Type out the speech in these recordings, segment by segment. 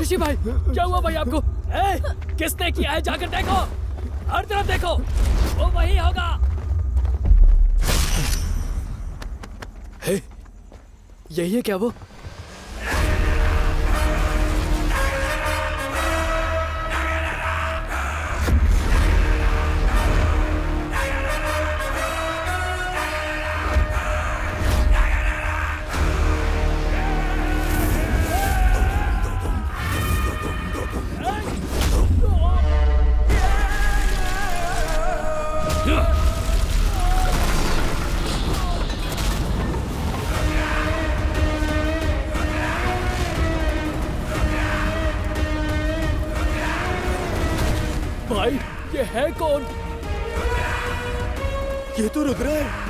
ऋषि भाई, क्या हुआ भाई आपको? किसने किया है? जाकर देखो, हर तरफ देखो, वो वही होगा। यही है क्या वो? भाई ये है कौन? ये तो रुद्र है।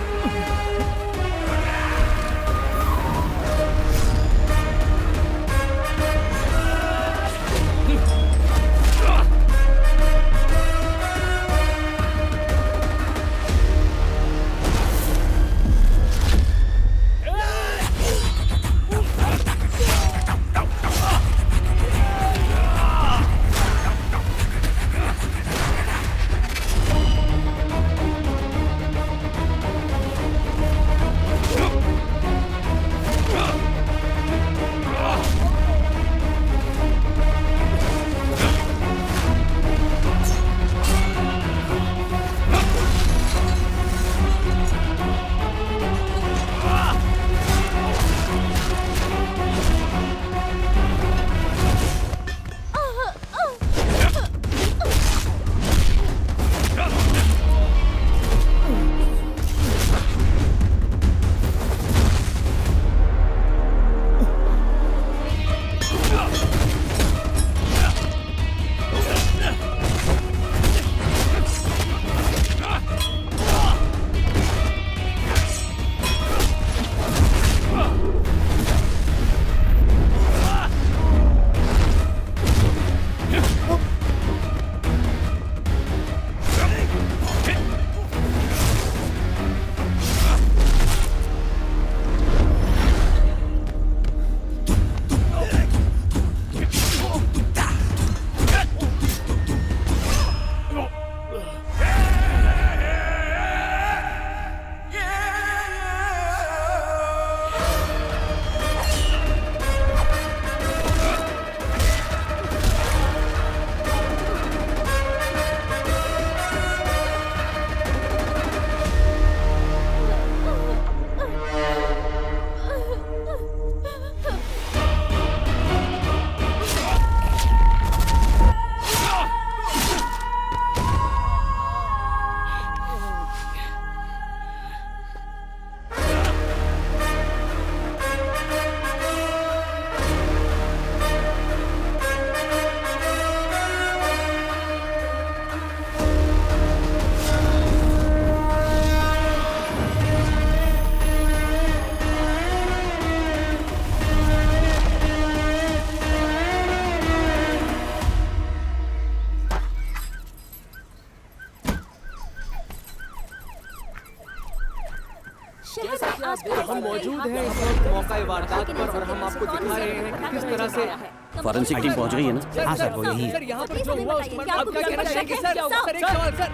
हम मौजूद हैं इस वक्त मौका वारदात पर और हम आपको दिखा रहे हैं कि किस तरह से फॉरेंसिक टीम पहुंच गई है ना? हाँ सर, वो यही है। सर यहाँ पर जो हुआ उसके बारे में आप क्या कहना चाहेंगे सर? सर एक सवाल सर।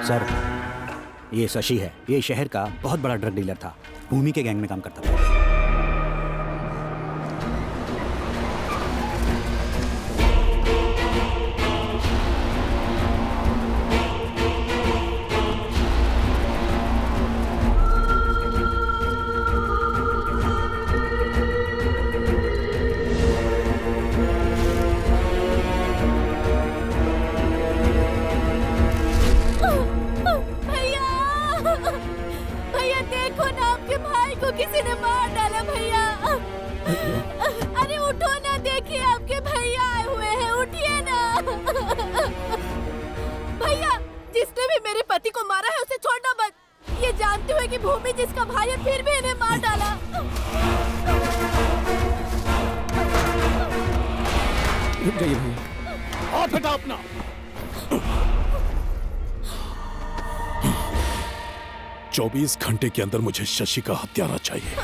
सर ये शशि है, ये शहर का बहुत बड़ा ड्रग डीलर था, भूमि के गैंग में काम करता था। किसी ने मार डाला भैया। अरे उठो ना, देखिए आपके भैया आए हुए हैं, उठिए ना। भैया, जिसने भी मेरे पति को मारा है उसे छोड़ना मत। ये जानते हुए कि भूमि जिसका भाई है फिर भी इन्हें मार डाला। रुक जाइए भैया, हाथ हटा अपना। 24 घंटे के अंदर मुझे शशि का हत्यारा चाहिए।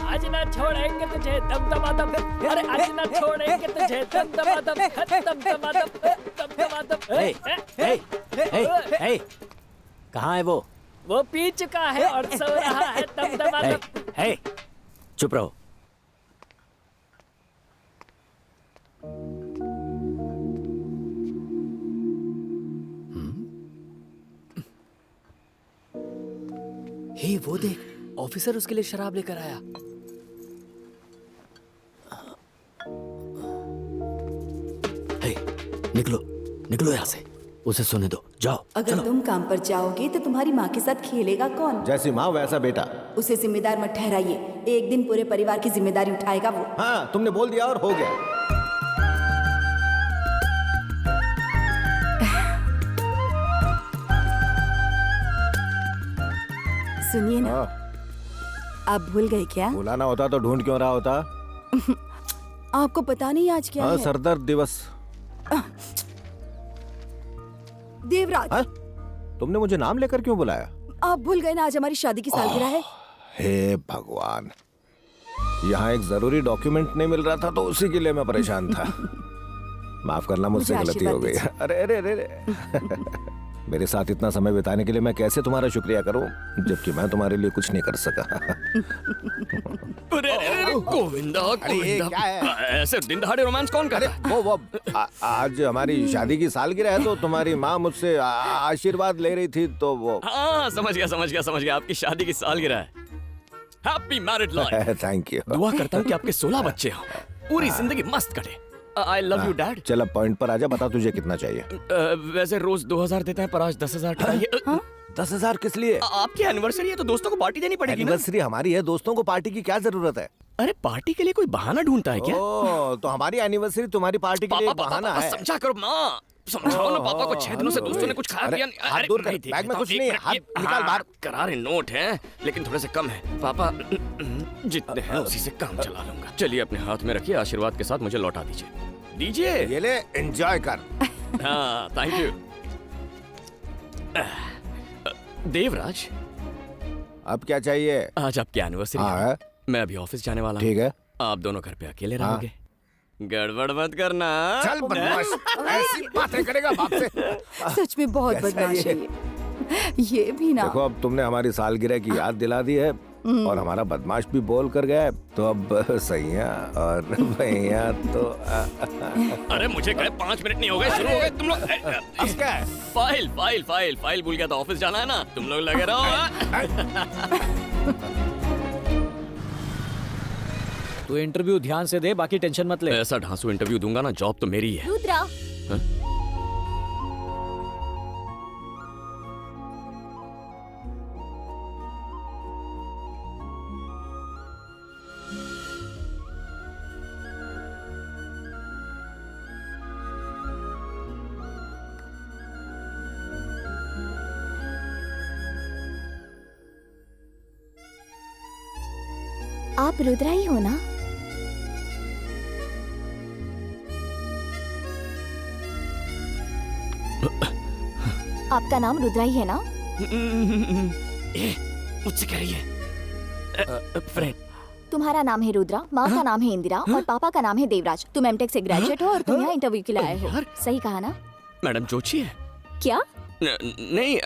आज ना छोड़ेंगे तुझे दमदमादम, अरे आज ना छोड़ेंगे तुझे दमदमादम, दमदमादम, दमदमादम। कहाँ है वो? वो पी चुका है और सो रहा है दमदमादम। हे, चुप रहो। हे वो देख, ऑफिसर उसके लिए शराब लेकर आया। हे, निकलो निकलो यहाँ से, उसे सोने दो, जाओ। अगर चलो। तुम काम पर जाओगे तो तुम्हारी माँ के साथ खेलेगा कौन? जैसी माँ वैसा बेटा। उसे जिम्मेदार मत ठहराइए, एक दिन पूरे परिवार की जिम्मेदारी उठाएगा वो। हाँ, तुमने बोल दिया और हो गया। सुनिए ना, आप भूल गए क्या? बुलाना होता तो ढूंढ क्यों रहा होता? आपको पता नहीं आज क्या हाँ, है? सरदर्द दिवस। देवराज, हाँ? तुमने मुझे नाम लेकर क्यों बुलाया? आप भूल गए ना आज हमारी शादी की सालगिरह है। हे भगवान, यहाँ एक जरूरी डॉक्यूमेंट नहीं मिल रहा था तो उसी के लिए मैं परेशान था। माफ करना, मुझसे मुझे गलती हो गई। आशीर्वाद अरे अरे अरे अरे। मेरे साथ इतना समय बिताने के लिए मैं कैसे तुम्हारा शुक्रिया करूं, जबकि मैं तुम्हारे लिए कुछ नहीं कर सका। अरे अरे गोविंदा, गोविंदा, क्या है? ऐसे दिन दहाड़े रोमांस कौन करे? वो आज हमारी शादी की सालगिरह है तो तुम्हारी माँ मुझसे आशीर्वाद ले रही थी तो वो। हाँ, समझ गया, आपकी शादी की सालगिरह है। Happy married life. Thank you. दुआ करता हूँ कि आपके 16 बच्चे हों, पूरी जिंदगी मस्त कटे। आई लव यू डैड। चल अब पॉइंट पर आजा, बता तुझे कितना चाहिए? वैसे रोज 2000 देते हैं, पर आज 10,000 चाहिए। 10,000 किस लिए? आपकी एनिवर्सरी है तो दोस्तों को पार्टी देनी पड़ेगी ना। एनिवर्सरी हमारी है, दोस्तों को पार्टी की क्या जरूरत है? अरे पार्टी के लिए कोई बहाना ढूंढता है क्या? ओ, तो हमारी एनिवर्सरी तुम्हारी पार्टी के लिए एक बहाना है। समझा करो माँ, समझाओ ना पापा को। 6 दिनों से दोस्तों ने कुछ खाया पिया नहीं। हाथ दूर कर, नहीं, बैग में कुछ एक नहीं है, मिनट, हाथ ये- निकाल बाहर। करारे नोट हैं लेकिन थोड़े से कम है पापा। जितने हैं उसी से काम चला लूंगा। चलिए अपने हाथ में रखिए, आशीर्वाद के साथ मुझे लौटा दीजिए। ये ले, एंजॉय कर। हाँ, थैंक यू। देवराज, अब क्या चाहिए? आज आपकी एनिवर्सरी हाँ है। है। मैं अभी ऑफिस जाने वाला हूँ। ठीक है। आप दोनों घर पे अकेले हाँ। रहोगे। गड़बड़ मत करना। चल बदमाश, ऐसी बातें करेगा बाप से। सच में बहुत कैसा बदमाश ये? है ये भी ना। देखो, अब तुमने हमारी सालगिरह की याद दिला दी है और हमारा बदमाश भी बोल कर गया है, तो अब सैया और भैया तो अरे मुझे कहे 5 मिनट नहीं हो गए, शुरू हो गए तुम लोग। अब क्या है? फाइल भूल गया था, ऑफिस जाना है ना। तुम लोग लगे रहो। तू इंटरव्यू ध्यान से दे, बाकी टेंशन मत ले। ऐसा ढांसू इंटरव्यू दूंगा ना, जॉब तो मेरी है। रुद्रा, आप रुद्रा ही हो ना? आपका नाम रुद्रा ही है ना? मुझसे कह रही है फ्रेंड। तुम्हारा नाम है रुद्रा, माँ का नाम है इंदिरा और पापा का नाम है देवराज। तुम एमटेक से ग्रेजुएट हो और तुम यहाँ इंटरव्यू के लिए आए हो। सही कहा ना? मैडम जोशी है? क्या? नहीं,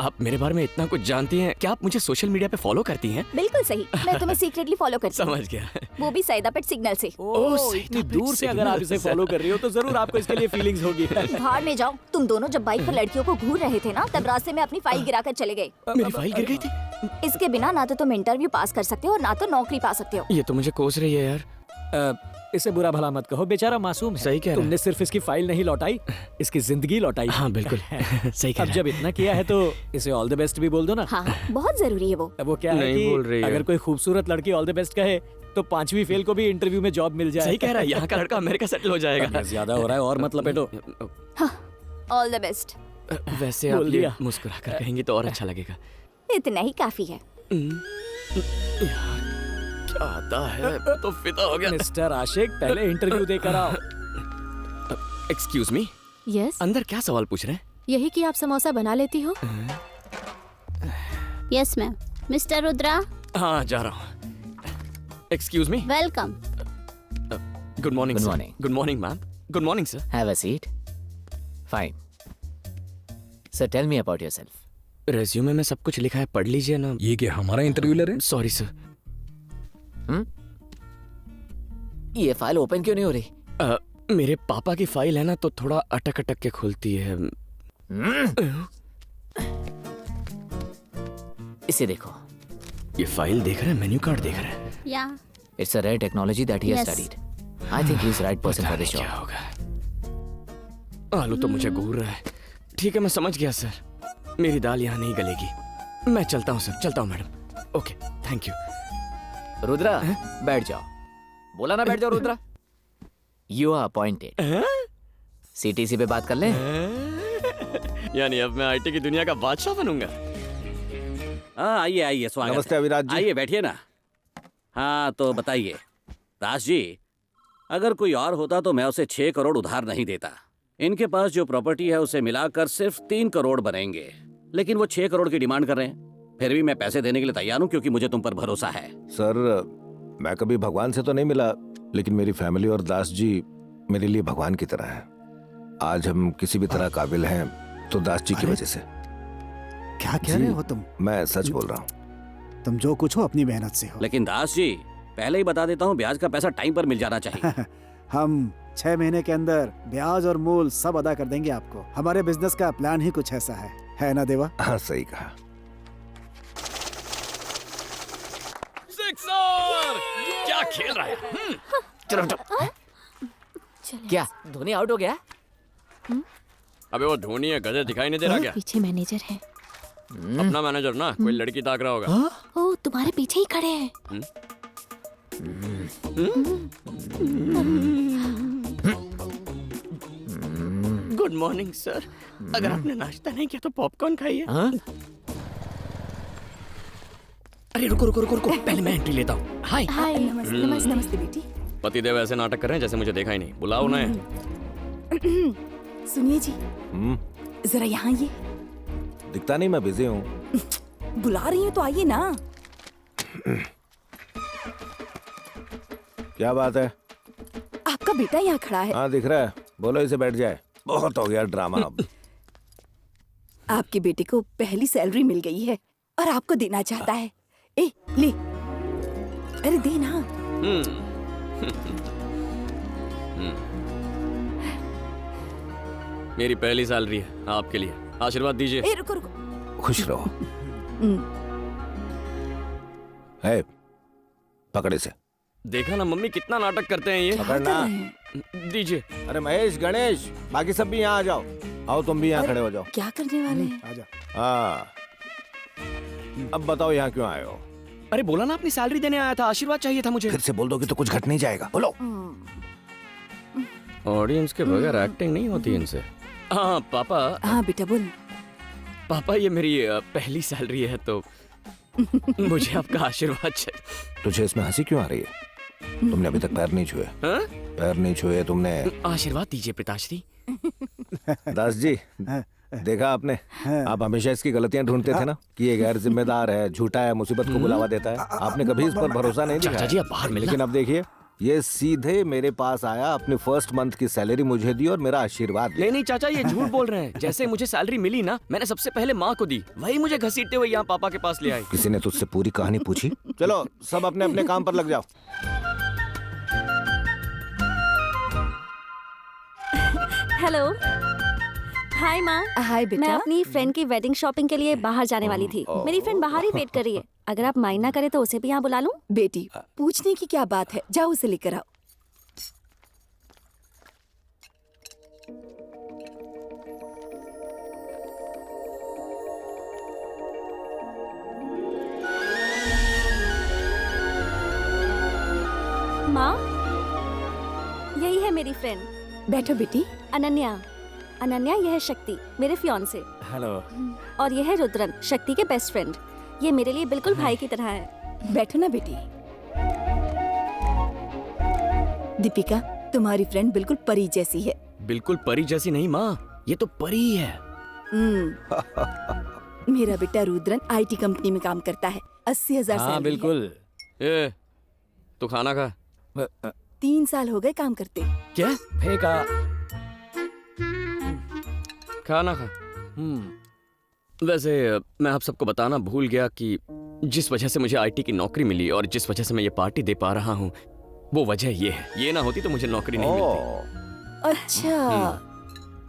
आप मेरे बारे में इतना कुछ जानती हैं। क्या आप मुझे सोशल मीडिया पे फॉलो करती हैं? बिल्कुल सही, मैं तुम्हें सीक्रेटली फॉलो करती हूँ। समझ गया। वो भी सैदापेट सिग्नल से। ओह, इतनी दूर से अगर आप इसे फॉलो कर रही हो तो जरूर आपको इसके लिए फीलिंग्स होगी। भाड़ में जाओ। तुम दोनों जब बाइक पर लड़कियों को घूर रहे थे ना, तब रास्ते में अपनी फाइल गिराकर चले गए। मेरी फाइल गिर गई थी। इसके बिना ना तो तुम इंटरव्यू पास कर सकते हो और ना तो नौकरी पा सकते हो। ये तो मुझे कोस रही है यार। इसे बुरा भला मत कहो, बेचारा मासूम है। सही कह रहा है। तुमने सिर्फ इसकी फाइल नहीं लौटाई, इसकी जिंदगी लौटाई। हाँ बिल्कुल। सही कह अब रहा जब इतना किया है तो इसे ऑल द बेस्ट भी बोल दो ना। हाँ, बहुत जरूरी है वो। अब वो क्या है नहीं कि बोल रही है। अगर कोई खूबसूरत लड़की ऑल द बेस्ट कहे तो 5वीं फेल को भी इंटरव्यू में जॉब मिल जाए। सही कह रहा है। यहाँ का लड़का अमेरिका सेटल हो जाएगा। ज्यादा हो रहा है और मत लपेटो। All the best. वैसे आप ये मुस्कुरा कर कहेंगे तो और अच्छा लगेगा। इतना ही काफी है। यार क्या आता है, तो फिदा हो गया। मिस्टर आशिक, पहले इंटरव्यू देकर आओ। एक्सक्यूज मी, यस, अंदर क्या सवाल पूछ रहे हैं? यही कि आप समोसा बना लेती हो। Yes ma'am. मिस्टर रुद्रा, हाँ जा रहा हूँ। Excuse me, welcome. Good morning. Good morning. Good morning ma'am. Good morning sir. Have a seat. Fine. Sir, tell me about yourself. Resume में सब कुछ लिखा है, पढ़ लीजिए ना। ये क्या हमारा इंटरव्यू ले रहे हैं? Sorry sir. ये फाइल ओपन क्यों नहीं हो रही? मेरे पापा की फाइल है ना, तो थोड़ा अटक अटक के खुलती है। इसे देखो। ये फाइल देख रहे हैं, मेन्यू कार्ड देख रहे हैं। या It's a rare technology that he has Yes. studied. I think he's the right person for this क्या job. होगा? आलू तो मुझे घूर रहा है। ठीक है, मैं समझ गया सर। मेरी दाल यहाँ नहीं गलेगी। मैं चलता हूँ सर, चलता हूँ madam. Okay, thank you. Rudra, बैठ जाओ। बोला ना बैठ जाओ Rudra. You are appointed. CTC पे बात कर ले। यानी अब मैं आईटी की दुनिया का बादशाह बनूंगा। हाँ आइए आइए, स्वागत नमस्ते है। अविराज जी। आइए बैठिए ना। हाँ तो बताइए दास जी, अगर कोई और होता तो मैं उसे 6 करोड़ उधार नहीं देता। इनके पास जो प्रॉपर्टी है उसे मिलाकर सिर्फ 3 करोड़ बनेंगे, लेकिन वो 6 करोड़ की डिमांड कर रहे हैं। फिर भी मैं पैसे देने के लिए तैयार हूँ क्योंकि मुझे तुम पर भरोसा है। सर, मैं कभी भगवान से तो नहीं मिला, लेकिन मेरी फैमिली और दास जी मेरे लिए भगवान की तरह हैं। आज हम किसी भी तरह काबिल हैं तो दास जी की वजह से। क्या कह रहे हो तुम? मैं सच बोल रहा हूँ। तुम जो कुछ हो अपनी मेहनत से हो। लेकिन दास जी, पहले ही बता देता हूँ, ब्याज का पैसा टाइम पर मिल जाना चाहिए। हम 6 महीने के अंदर ब्याज और मूल सब अदा कर देंगे आपको। हमारे बिजनेस का प्लान ही कुछ ऐसा है ना देवा? हाँ सही कहा। सिक्सर! क्या खेल रहा है? चलो। क्या धोनी आउट हो गया? अबे वो धोनी है, गधे दिखाई नहीं दे रहा क्या? पीछे मैनेजर है। अपना मैनेजर ना, कोई लड़की ताक रहा होगा। ओ, तुम्हारे पीछे ही खड़े हैं। Good morning sir. अगर आपने नाश्ता नहीं किया तो पॉपकॉर्न खाइए। हाँ? अरे रुको रुको रुको रुको, पहले मैं एंट्री लेता हूँ। हाय। हाय। नमस्ते नमस्ते नमस्ते बेटी। पतिदेव ऐसे नाटक कर रहे हैं जैसे मुझे देखा ही नहीं। बुलाओ उन्हें। सुनिए जी, जरा यहाँ ये। दिखता नहीं, मैं बिजी हूँ। बुला रही हूँ तो आइए ना। क्या बात है? आपका बेटा यहाँ खड़ा है। हाँ दिख रहा है। बोलो इसे बैठ जाए। बहुत हो गया ड्रामा अब। आपके बेटे को पहली सैलरी मिल गई है और आपको देना चाहता है। ए ले, अरे दे ना। मेरी पहली सैलरी है, आपके लिए। आशीर्वाद दीजिए। ए रुको रुको। खुश रहो। है, पकड़ इसे। देखा ना मम्मी, कितना नाटक करते हैं ये। पकड़ना। दीजिए। अरे महेश, गणेश, बाकी सब भी यहाँ आ जाओ। आओ तुम भी यहाँ खड़े हो जाओ। क्या करने वाले हैं? आजा। हाँ, अब बताओ यहाँ क्यों आए हो? अरे बोला ना, अपनी सैलरी देने आया था, आशीर्वाद चाहिए था मुझे। फिर से बोल दोगे तो कुछ घट नहीं जाएगा। बोलो। ऑडियंस के बगैर एक्टिंग नहीं होती इनसे। हाँ पापा। हाँ बेटा बोल। पापा ये मेरी पहली सैलरी है तो मुझे आपका आशीर्वाद चाहिए। तुझे इसमें हंसी क्यों आ रही है? तुमने अभी तक पैर नहीं छुए। हाँ? पैर नहीं छुए तुमने। आशीर्वाद दीजिए पिताश्री। दास जी, देखा आपने? आप हमेशा इसकी गलतियां ढूंढते थे ना कि ये गैर जिम्मेदार है, झूठा है, मुसीबत को बुलावा देता है। आपने कभी इस पर भरोसा नहीं चाचा जी दिखाया। आप बाहर मिलेगा। लेकिन अब देखिए, ये सीधे मेरे पास आया, अपनी फर्स्ट मंथ की सैलरी मुझे दी और मेरा आशीर्वाद दिया। नहीं नहीं चाचा, ये झूठ बोल रहे हैं। जैसे मुझे सैलरी मिली ना, मैंने सबसे पहले माँ को दी, वही मुझे घसीटते हुए यहाँ पापा के पास ले आई। किसी ने तुझसे पूरी कहानी पूछी? चलो सब अपने अपने काम पर लग जाओ। हेलो। हाय माँ। हाय बेटा। मैं अपनी फ्रेंड की वेडिंग शॉपिंग के लिए बाहर जाने वाली थी। मेरी फ्रेंड बाहर ही वेट कर रही है। अगर आप माइंड ना करें तो उसे भी यहाँ बुला लूं? बेटी, पूछने की क्या बात है, जाओ उसे लेकर आओ। माँ, यही है मेरी फ्रेंड बैठो बेटी। अनन्या। अनन्या, यह है शक्ति, मेरे फियांसे। हेलो। और यह है रुद्रन, शक्ति के बेस्ट फ्रेंड। ये मेरे लिए बिल्कुल भाई की तरह है। बैठो ना बेटी। दीपिका, तुम्हारी फ्रेंड बिल्कुल परी जैसी है। बिल्कुल परी जैसी नहीं माँ, ये तो परी ही है। मेरा बेटा रुद्रन IT कंपनी में काम करता है। 80,000 हाँ सैलरी बिल्कुल। ए, तू खाना खा। 3 साल हो गए काम करते। क्या? फेंका। खाना खा। वैसे मैं आप सबको बताना भूल गया कि जिस वजह से मुझे IT की नौकरी मिली और जिस वजह से मैं ये पार्टी दे पा रहा हूँ, वो वजह ये है। ये ना होती तो मुझे नौकरी नहीं मिलती। अच्छा,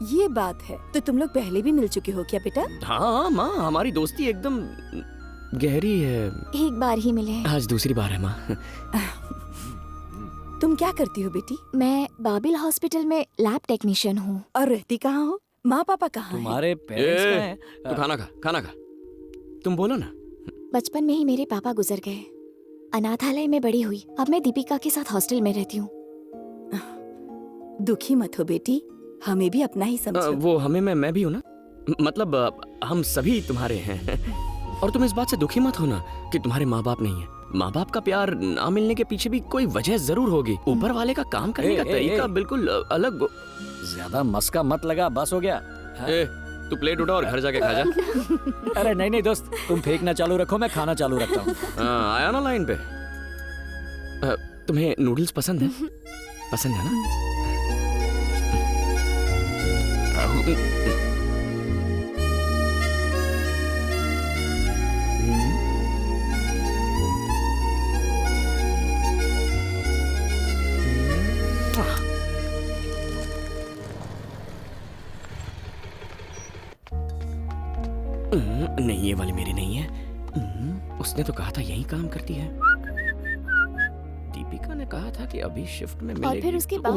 ये बात है। तो तुम लोग पहले भी मिल चुके हो क्या बेटा? हाँ माँ, हमारी दोस्ती एकदम गहरी है। एक बार ही मिले हैं। आज दूसरी बार है माँ। तुम क्या करती हो बेटी? मैं बाबिल हॉस्पिटल में लैब टेक्नीशियन हूँ। और रहती कहाँ हो? माँ पापा कहाँ हैं? तुम्हारे पेरेंट्स ए, हैं? तू खाना खा, खाना खा। तुम बोलो ना। बचपन में ही मेरे पापा गुजर गए। अनाथालय में बड़ी हुई। अब मैं दीपिका के साथ हॉस्टल में रहती हूँ। दुखी मत हो बेटी, हमें भी अपना ही समझो। वो हमें मैं भी हूँ ना, मतलब हम सभी तुम्हारे हैं। और तुम इस बात से दुखी मत होना कि तुम्हारे माँ बाप नहीं है। माँ बाप का प्यार ना मिलने के पीछे भी कोई वजह जरूर होगी। ऊपर वाले का काम करने का तरीका बिल्कुल अलग। ज्यादा मस्का मत लगा, बस हो गया। ए, तू प्लेट उठा और घर जाके खा जा। अरे नहीं दोस्त, तुम फेंकना चालू रखो, मैं खाना चालू रखता हूँ। आया ना लाइन पे। तुम्हें नूडल्स पसंद है? पसंद है ना? नहीं, ये वाली मेरी नहीं है। उसने तो कहा था यही काम करती है। दीपिका ने कहा था कि अभी शिफ्ट में मिलेगी। और फिर उसके बाद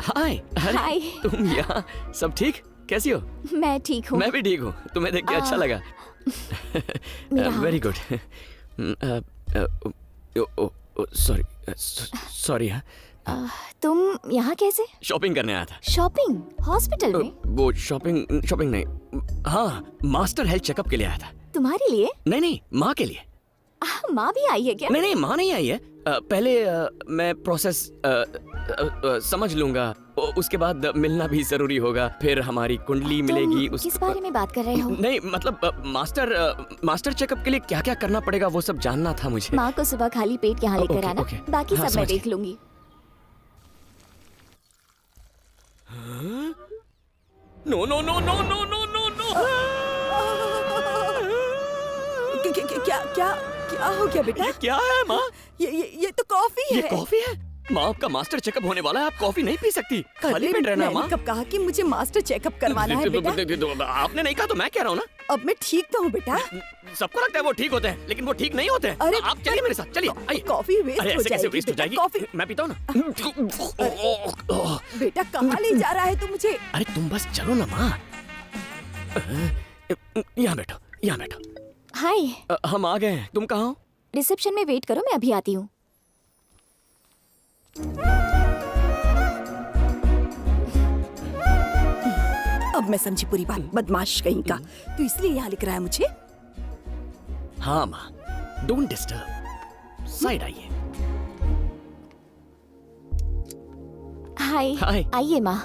हाय। हाय। तुम यहाँ? सब ठीक? कैसी हो? मैं ठीक हूँ। मैं भी ठीक हूँ। तुम्हें देख के अच्छा लगा। Very good. Sorry sorry. तुम यहाँ कैसे? शॉपिंग करने आया था। शॉपिंग? हॉस्पिटल में? वो शॉपिंग नहीं, हाँ, मास्टर हेल्थ चेकअप के लिए आया था। तुम्हारे लिए? नहीं, माँ के लिए। माँ भी आई है क्या? नहीं, माँ नहीं आई है। पहले मैं प्रोसेस समझ लूंगा, उसके बाद मिलना भी जरूरी होगा। फिर हमारी कुंडली मिलेगी। किस बारे में बात कर रहे हो? नहीं, मतलब मास्टर चेकअप के लिए क्या क्या करना पड़ेगा वो सब जानना था मुझे। माँ को सुबह खाली पेट यहाँ लेकर आना। बाकी हाँ, सब मैं देख लूंगी। No no no no no no no no. क्या हो गया बेटा? ये क्या है माँ? ये तो कॉफी है। ये कॉफी है? माँ, आपका मास्टर चेकअप होने वाला है, आप कॉफी नहीं पी सकती। खाली पेट रहना माँ। कब कहा कि मुझे मास्टर चेकअप करवाना है बेटा? आपने नहीं कहा तो मैं कह रहा हूँ ना। अब मैं ठीक तो हूँ बेटा। सबको लगता है वो ठीक होते हैं, लेकिन वो ठीक नहीं होते हैं। अरे आप चलिए मेरे साथ, चलिए। आइए। कॉफी वेस्ट अरे हो ऐसे कैसे जाएगी वेस्ट हो जाएगी? कॉफी। मैं पीता हूँ ना। बेटा कहाँ ले जा रहा है तू मुझे? अरे तुम बस चलो ना माँ। यहाँ बैठो, यहाँ बैठो। हाय। हम आ गए हैं, तुम कहाँ हो? रिसेप्शन में वेट करो, मैं अभी आती हूँ। अब मैं समझी पूरी बात। बदमाश कहीं का। तू इसलिए यहाँ लिख रहा है मुझे? हाँ माँ, डोंट डिस्टर्ब। साइड आइए। हाय। हाय। आइए माँ।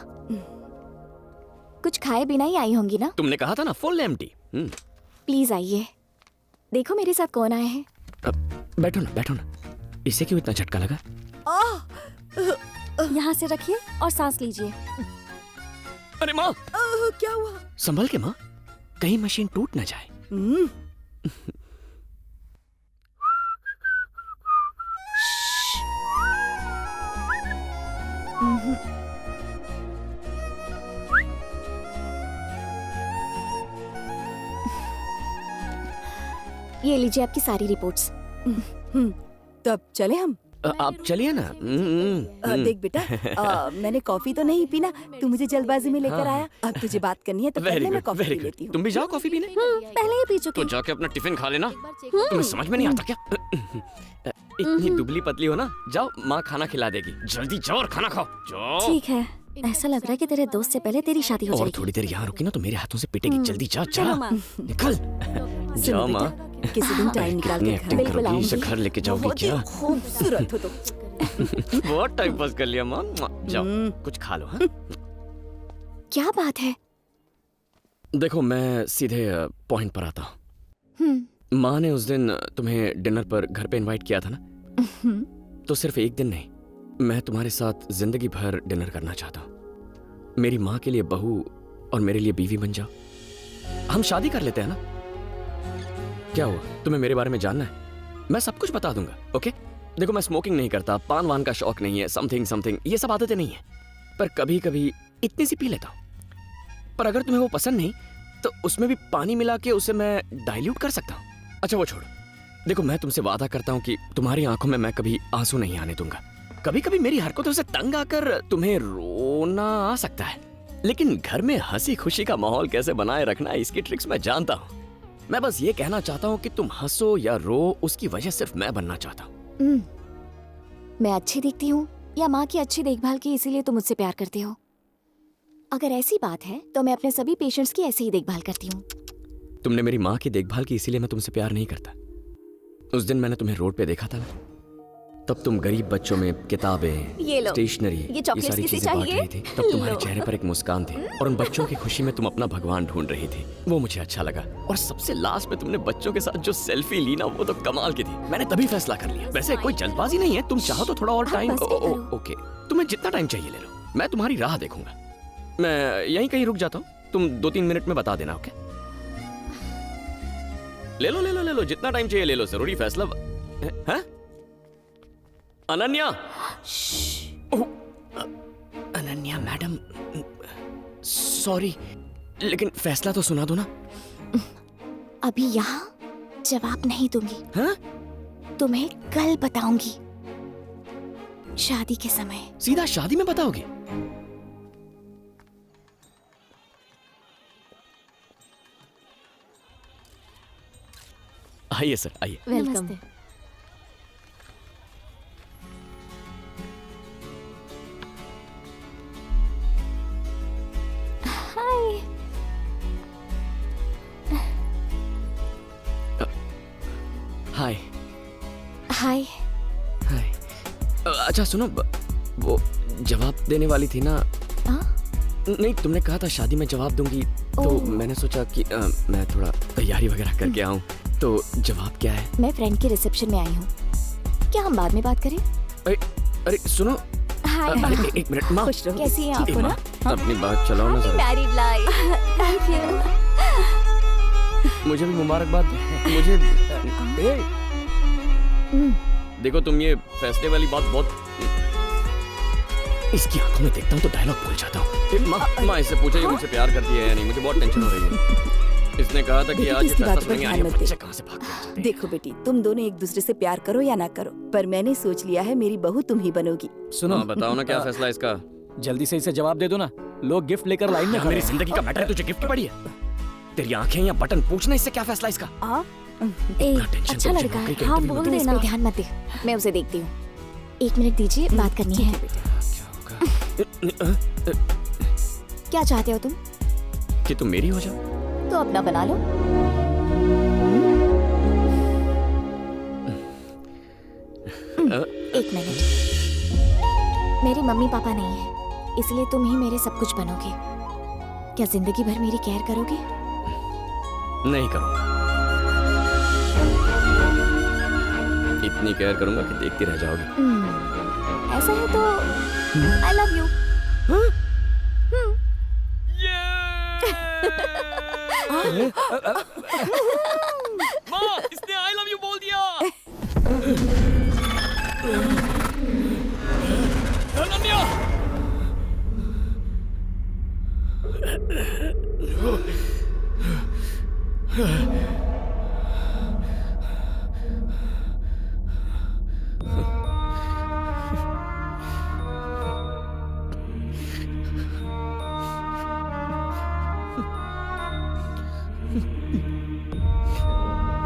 कुछ खाए बिना ही आई होंगी ना? तुमने कहा था ना फुल एम्प्टी। प्लीज आइए। देखो मेरे साथ कौन आए हैं। बैठो ना, बैठो ना। इसे क्यों इतना झटका लगा? यहाँ से रखिए और सांस लीजिए। अरे माँ, क्या हुआ? संभल के माँ, कहीं मशीन टूट ना जाए। ये लीजिए आपकी सारी रिपोर्ट्स। तो अब चले हम? आप चलिए ना। देख बेटा, मैंने कॉफी तो नहीं पीना, तू मुझे जल्दबाजी में लेकर आया। अब तुझे बात करनी है तो वेरी पहले मैं गुड, कॉफी वेरी पी लेती गुड। हूँ। तुम भी जाओ कॉफी पीने। पहले ही पी चुकी तो जाके अपना टिफिन खा लेना। तुम्हें समझ में नहीं आता क्या? इतनी दुबली पतली हो ना, जाओ माँ खाना खिला देगी। जल्दी जाओ और खाना खाओ, जाओ। ठीक है, ऐसा लग रहा है कि तेरे दोस्त से पहले तेरी शादी हो और जाएगी। थोड़ी देर यहाँ रुकी ना तो मेरे हाथों से पिटेगी। जल्दी जा, चलो जा, माँ। निकल। सुनो जाओ माँ। बेटा, किसी दिन टाइम निकाल इतनी के एक्टिंग घर करोगी, इसे घर लेके जाओगी बहुत ही क्या? खूबसूरत हो तुम। बहुत टाइम पास कर लिया माँ। जाओ कुछ खा लो। हाँ, क्या बात है? देखो मैं सीधे पॉइंट पर आता हूँ। माँ ने उस दिन तुम्हें डिनर पर घर पे इनवाइट किया था ना, तो सिर्फ एक दिन नहीं, मैं तुम्हारे साथ जिंदगी भर डिनर करना चाहता हूँ। मेरी माँ के लिए बहू और मेरे लिए बीवी बन जाओ। हम शादी कर लेते हैं ना। क्या हुआ, तुम्हें मेरे बारे में जानना है? मैं सब कुछ बता दूंगा। ओके? देखो मैं स्मोकिंग नहीं करता, पान वान का शौक नहीं है, समथिंग ये सब आदतें नहीं है, पर कभी कभी इतनी सी पी लेता हूँ। पर अगर तुम्हें वो पसंद नहीं तो उसमें भी पानी मिला के उसे मैं डाइल्यूट कर सकता हूँ। अच्छा वो छोड़ो, देखो मैं तुमसे वादा करता हूँ कि तुम्हारी आंखों में मैं कभी आंसू नहीं आने दूंगा। कभी कभी मेरी हरकतों से तंग आकर तुम्हें रोना आ सकता है, लेकिन घर में हंसी खुशी का माहौल कैसे बनाए रखना है इसकी ट्रिक्स मैं जानता हूँ। मैं बस ये कहना चाहता हूँ कि तुम हंसो या रो, उसकी वजह सिर्फ मैं बनना चाहता हूँ। मैं अच्छी दिखती हूँ या माँ की अच्छी देखभाल की इसीलिए तुम मुझसे प्यार करते हो? अगर ऐसी बात है तो मैं अपने सभी पेशेंट्स की ऐसे ही देखभाल करती हूँ। तुमने मेरी माँ की देखभाल की इसीलिए मैं तुमसे प्यार नहीं करता। उस दिन मैंने तुम्हें रोड पे देखा था ना, तब तुम गरीब बच्चों में किताबें, ये लो, स्टेशनरी, ये चॉकलेट्स सारी किसे चीजें बांट चाहिए? रही थी। तब तुम्हारे लो। चेहरे पर एक मुस्कान थी और उन बच्चों की खुशी में तुम अपना भगवान ढूंढ रही थी। वो मुझे अच्छा लगा। और सबसे लास्ट में तुमने बच्चों के साथ जो सेल्फी ली ना, वो तो कमाल की थी। मैंने तभी फैसला कर लिया। वैसे कोई जल्दबाजी नहीं है, तुम चाहो तो थोड़ा और टाइम। बस भी करो। ओके, तुम्हें जितना टाइम चाहिए ले लो, मैं तुम्हारी राह देखूंगा। मैं यहीं कहीं रुक जाता हूँ, तुम 2-3 मिनट में बता देना। ओके? ले लो, जितना टाइम चाहिए ले लो। जरूरी फैसला है? अनन्या, ओह, अनन्या मैडम, सॉरी, लेकिन फैसला तो सुना दो ना। अभी यहाँ जवाब नहीं दूंगी। हाँ? तुम्हें कल बताऊंगी, शादी के समय। सीधा शादी में बताओगे? आइए सर, आइए। वेलकम। हाय। हाय। हाय। हाय। अच्छा सुनो, वो जवाब देने वाली थी ना? हाँ? नहीं, तुमने कहा था शादी में जवाब दूंगी, तो ओह। मैंने सोचा कि मैं थोड़ा तैयारी वगैरह करके आऊं। तो जवाब क्या है? मैं फ्रेंड के रिसेप्शन में आई हूँ, क्या हम बाद में बात करें? अरे सुनो, हाय। अरे एक मिनट माँ। खुश रहो। कैसी हैं आप? ए, माँ, अपनी बात चलाओ ना जरा। Married life. Thank you. मुझे भी मुबारकबाद। मुझे देखो, तुम ये फैसले वाली बात बहुत, इसकी आंखों में देखता हूँ तो डायलॉग भूल जाता हूँ। माँ इससे पूछा ये मुझसे प्यार करती है या नहीं, मुझे बहुत टेंशन हो रही है। इसने कहा था कि बेटी, आज ये किसकी फैसला बात पर सुनेंगे। ध्यान आइए, मत दे। बच्चे कहाँ से भाग के आ जाते हैं। देखो बेटी, तुम दोनों एक दूसरे से प्यार करो या ना करो, पर मैंने सोच लिया है मेरी बहू तुम ही बनोगी। सुनो, हाँ, बताओ ना क्या फैसला है इसका। जल्दी से इसे जवाब दे दो ना, लोग गिफ्ट लेकर लाइन में क्या खड़े मेरी हैं। जिंदगी का मैटर है, तुझे गिफ्ट की पड़ी है? तेरी आंखें या बटन, पूछना इससे क्या फैसला है इसका। टेंशन अच्छा तो मुझे लड़का है, नौकरी के हाँ इंटरव्यू बोल में देना। इस पे ध्यान मत दे, मैं उसे देखती हूँ। 1 मिनट दीजिए, बात करनी है। क्या चाहते हो तुम? कि तुम मेरी हो जाओ। तो अपना बना लो। एक मिनट, मेरे मम्मी पापा नहीं है, इसलिए तुम ही मेरे सब कुछ बनोगे। क्या जिंदगी भर मेरी केयर करोगे? नहीं करूंगा, इतनी केयर करूंगा कि देखती रह जाओगी। ऐसा है तो आई लव यू। माँ, इसने आई लव यू बोल दिया। अनन्या!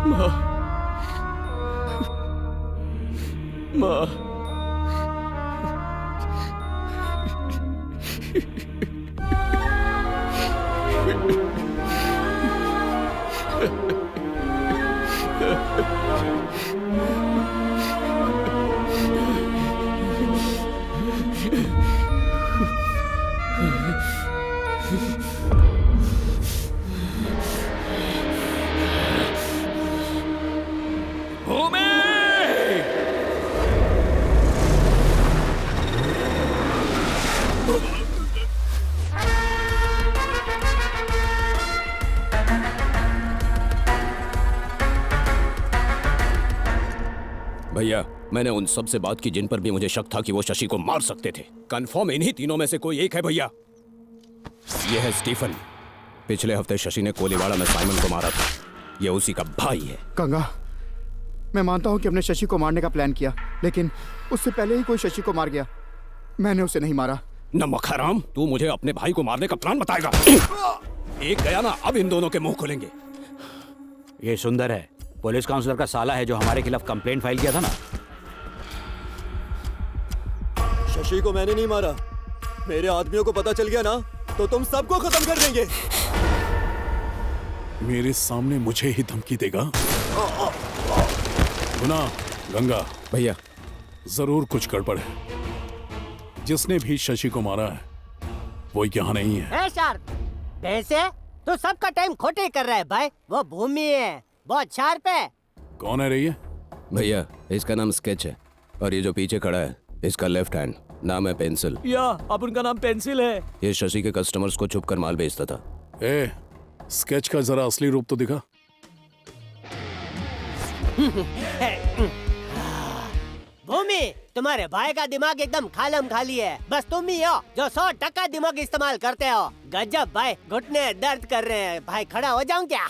माँ, माँ, भूमि! भैया, मैंने उन सब से बात की जिन पर भी मुझे शक था कि वो शशि को मार सकते थे। कंफर्म इन्हीं तीनों में से कोई एक है भैया। ये है स्टीफन। पिछले हफ्ते शशि ने कोलीवाड़ा में साइमन को मारा था। ये उसी का भाई है। गंगा, मैं मानता हूँ कि हमने शशि को मारने का प्लान किया, लेकिन उससे पहले ही कोई शशि को मार गया। मैंने उसे नहीं मारा। नमक हराम, तू मुझे अपने भाई को मारने का प्लान बताएगा? एक गया ना, अब इन दोनों के मुंह खुलेंगे। ये सुंदर है, पुलिस काउंसलर का साला है जो हमारे खिलाफ कंप्लेंट फाइल किया था ना। शशि को मैंने नहीं मारा। मेरे आदमियों को पता चल गया ना तो तुम सबको खत्म कर देंगे। मेरे सामने मुझे ही धमकी देगा? गुना, गंगा भैया, जरूर कुछ गड़बड़ है। जिसने भी शशि को मारा है वो यहाँ नहीं है। शार्प, वैसे तो सबका टाइम खोटे कर रहा है भाई। वो भूमि है, बहुत शार्प है। कौन है रही है? भैया, इसका नाम स्केच है और ये जो पीछे खड़ा है इसका लेफ्ट हैंड, नाम है पेंसिल। या अब उनका नाम पेंसिल है। ये शशि के कस्टमर्स को छुप कर माल बेचता था। ए, स्केच का जरा असली रूप तो दिखा। भूमि, तुम्हारे भाई का दिमाग एकदम खालम खाली है। बस तुम ही हो जो 100% दिमाग इस्तेमाल करते हो। गजब भाई, घुटने दर्द कर रहे हैं भाई। खड़ा हो जाऊं क्या?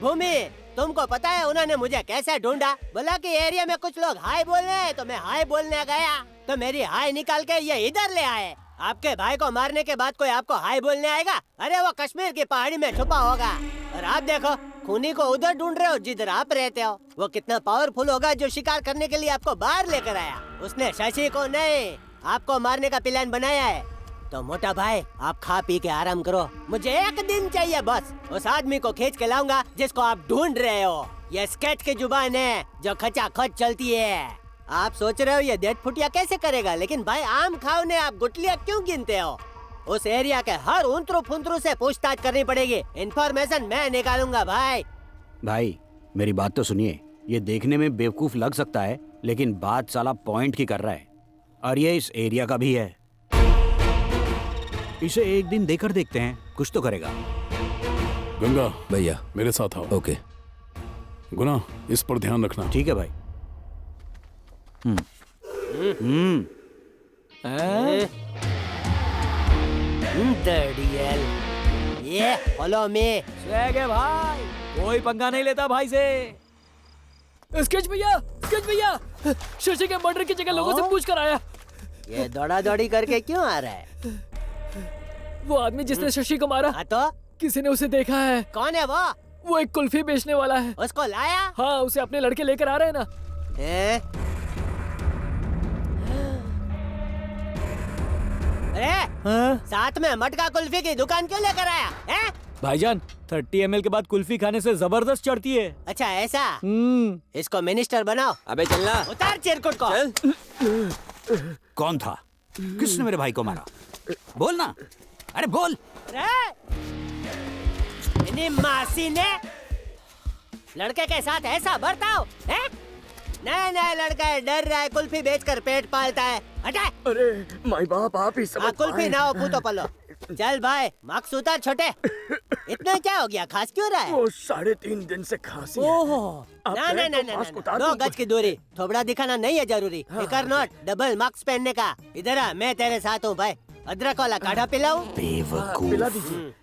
भूमि, तुमको पता है उन्होंने मुझे कैसे ढूंढा? बोला कि एरिया में कुछ लोग हाय बोल रहे हैं, तो मैं हाय बोलने गया तो मेरी हाय निकाल के ये इधर ले आए। आपके भाई को मारने के बाद कोई आपको हाय बोलने आएगा? अरे वो कश्मीर की पहाड़ी में छुपा होगा। और आप देखो, खूनी को उधर ढूंढ रहे हो जिधर आप रहते हो। वो कितना पावरफुल होगा जो शिकार करने के लिए आपको बाहर लेकर आया। उसने शशि को नहीं, आपको मारने का प्लान बनाया है। तो मोटा भाई, आप खा पी के आराम करो। मुझे एक दिन चाहिए बस। उस आदमी को खींच के लाऊंगा जिसको आप ढूंढ रहे हो। ये स्केच की जुबान है जो खचाखच चलती है। आप सोच रहे हो ये डेढ़ फुटिया कैसे करेगा, लेकिन भाई आम खाओ ने आप गुटलियां क्यों गिनते हो? उस एरिया के हर उंतरू फुंतरू से पूछताछ करनी पड़ेगी। इन्फॉर्मेशन मैं निकालूंगा भाई। भाई, मेरी बात तो सुनिए। ये देखने में बेवकूफ लग सकता है, लेकिन बात साला पॉइंट की कर रहा है। और ये इस एरिया का भी है। इसे एक दिन देकर देखते हैं, कुछ तो करेगा। गंगा भैया, मेरे साथ आओ। ओके। गुना, इस पर ध्यान रखना। ठीक है भाई। ये फॉलो मी। स्वैग है भाई, कोई पंगा नहीं लेता भाई से। स्केच भैया, स्केच भैया, शशि के मर्डर की जगह लोगों से पूछ कर आया। ये दौड़ा दौड़ी करके क्यों आ रहा है? वो आदमी जिसने शशि को मारा, तो किसी ने उसे देखा है। कौन है वो? वो एक कुल्फी बेचने वाला है। उसको लाया? हाँ, उसे अपने लड़के लेकर आ रहे हैं ना। अरे, साथ में मटका कुल्फी की दुकान क्यों लेकर आया है? भाईजान, 30 ml के बाद कुल्फी खाने से जबरदस्त चढ़ती है। अच्छा ऐसा? इसको मिनिस्टर बनाओ। अबे चलना। उतार चिरकुट को। कौन था? किसने मेरे भाई को मारा? बोल ना, अरे बोल। मासी ने लड़के के साथ ऐसा बर्ताव है? नया नया लड़का है, डर रहा है, कुल्फी बेचकर पेट पालता है। हटा। अरे माई बाप, आप ही समझ कुल्फी ना हो पूतो पलो। चल भाई, मार्क्स उतार छोटे। इतना क्या हो गया, खास क्यों रहा है? वो 3.5 दिन से खांसी है। ओहो, ना ना ना ना, 2 गज की दूरी। थोबड़ा दिखाना नहीं है जरूरी। फिकर नोट, डबल मार्क्स पहनने का। इधर आ, मैं तेरे साथ हूँ भाई। अदरक वाला काढ़ा पिलाऊं? बेवकूफ। पिला दीजिए।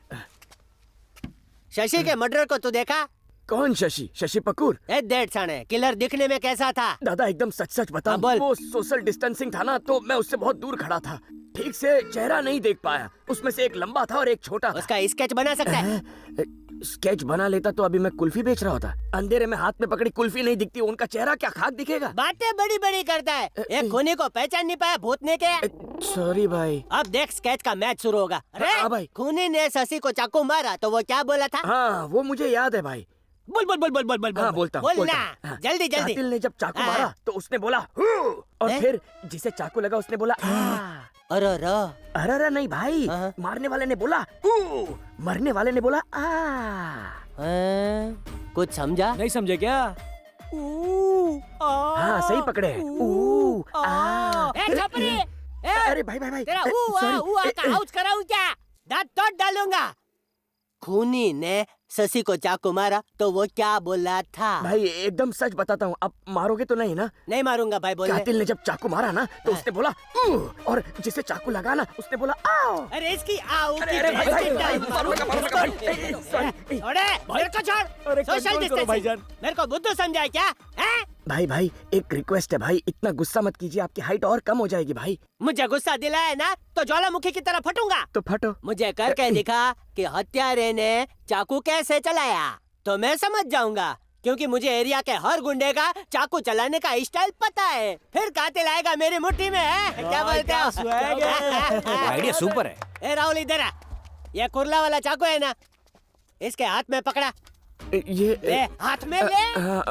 शशि के मर्डर को तू देखा? कौन शशि? शशि पकूर? डेढ़ साढ़े किलर दिखने में कैसा था? दादा एकदम सच सच बता। वो सोशल डिस्टेंसिंग था ना, तो मैं उससे बहुत दूर खड़ा था, ठीक से चेहरा नहीं देख पाया। उसमें से एक लंबा था और एक छोटा था। उसका स्केच बना सकता है? स्केच बना लेता तो अभी मैं कुल्फी बेच रहा होता। अंधेरे में हाथ में पकड़ी कुल्फी नहीं दिखती, उनका चेहरा क्या खाक दिखेगा। बातें बड़ी बड़ी करता है, एक खूनी को पहचान नहीं पाया भूतने के। सॉरी भाई। अब देख स्केच का मैच शुरू होगा। अरे भाई, खूनी ने शशि को चाकू मारा तो वो क्या बोला था? हाँ वो मुझे याद है भाई। बोल बोल बोल बोल बोल बोल हाँ, बोलता हूँ, बोलना हाँ। जल्दी जल्दी। कातिल ने जब चाकू मारा तो उसने बोला "हू", और फिर जिसे चाकू लगा उसने बोला अरे अरे नहीं भाई, मारने वाले ने बोला "हू", मरने वाले ने बोला आ। कुछ समझा? नहीं समझे क्या? हाँ सही पकड़े। ऊ आ। छपरी, अरे भाई भाई भाई, तेरा हुआ का हाउस कराऊं क्या? दांत तोड़ डालूंगा। खूनी ने शशि को चाकू मारा तो वो क्या बोला था? भाई एकदम सच बताता हूँ, अब मारोगे तो नहीं ना? नहीं मारूंगा भाई, बोल। कातिल ने जब चाकू मारा ना तो उसने बोला "ऊ", और जिसे चाकू लगा ना उसने बोला आओ। अरे इसकी आओ की अरे भाई, भाई, भाई, मारूंगा, भाई। मेरे को छोड़। Social distancing. मेरे को बुद्धू समझा क्या? भाई भाई एक रिक्वेस्ट है भाई, इतना गुस्सा मत कीजिए, आपकी हाइट और कम हो जाएगी भाई। मुझे गुस्सा दिलाया ना तो ज्वालामुखी की तरह फटूंगा। तो फटो। मुझे करके दिखा कि हत्यारे ने चाकू कैसे चलाया तो मैं समझ जाऊंगा, क्योंकि मुझे एरिया के हर गुंडे का चाकू चलाने का स्टाइल पता है। फिर कातिल आएगा मेरी मुट्ठी में, है? क्या बोलते हो? आइडिया सुपर है। ए राहुल इधर आ, ये कुर्ला वाला चाकू है ना, इसके हाथ में पकड़ा। ये हाथ में ले।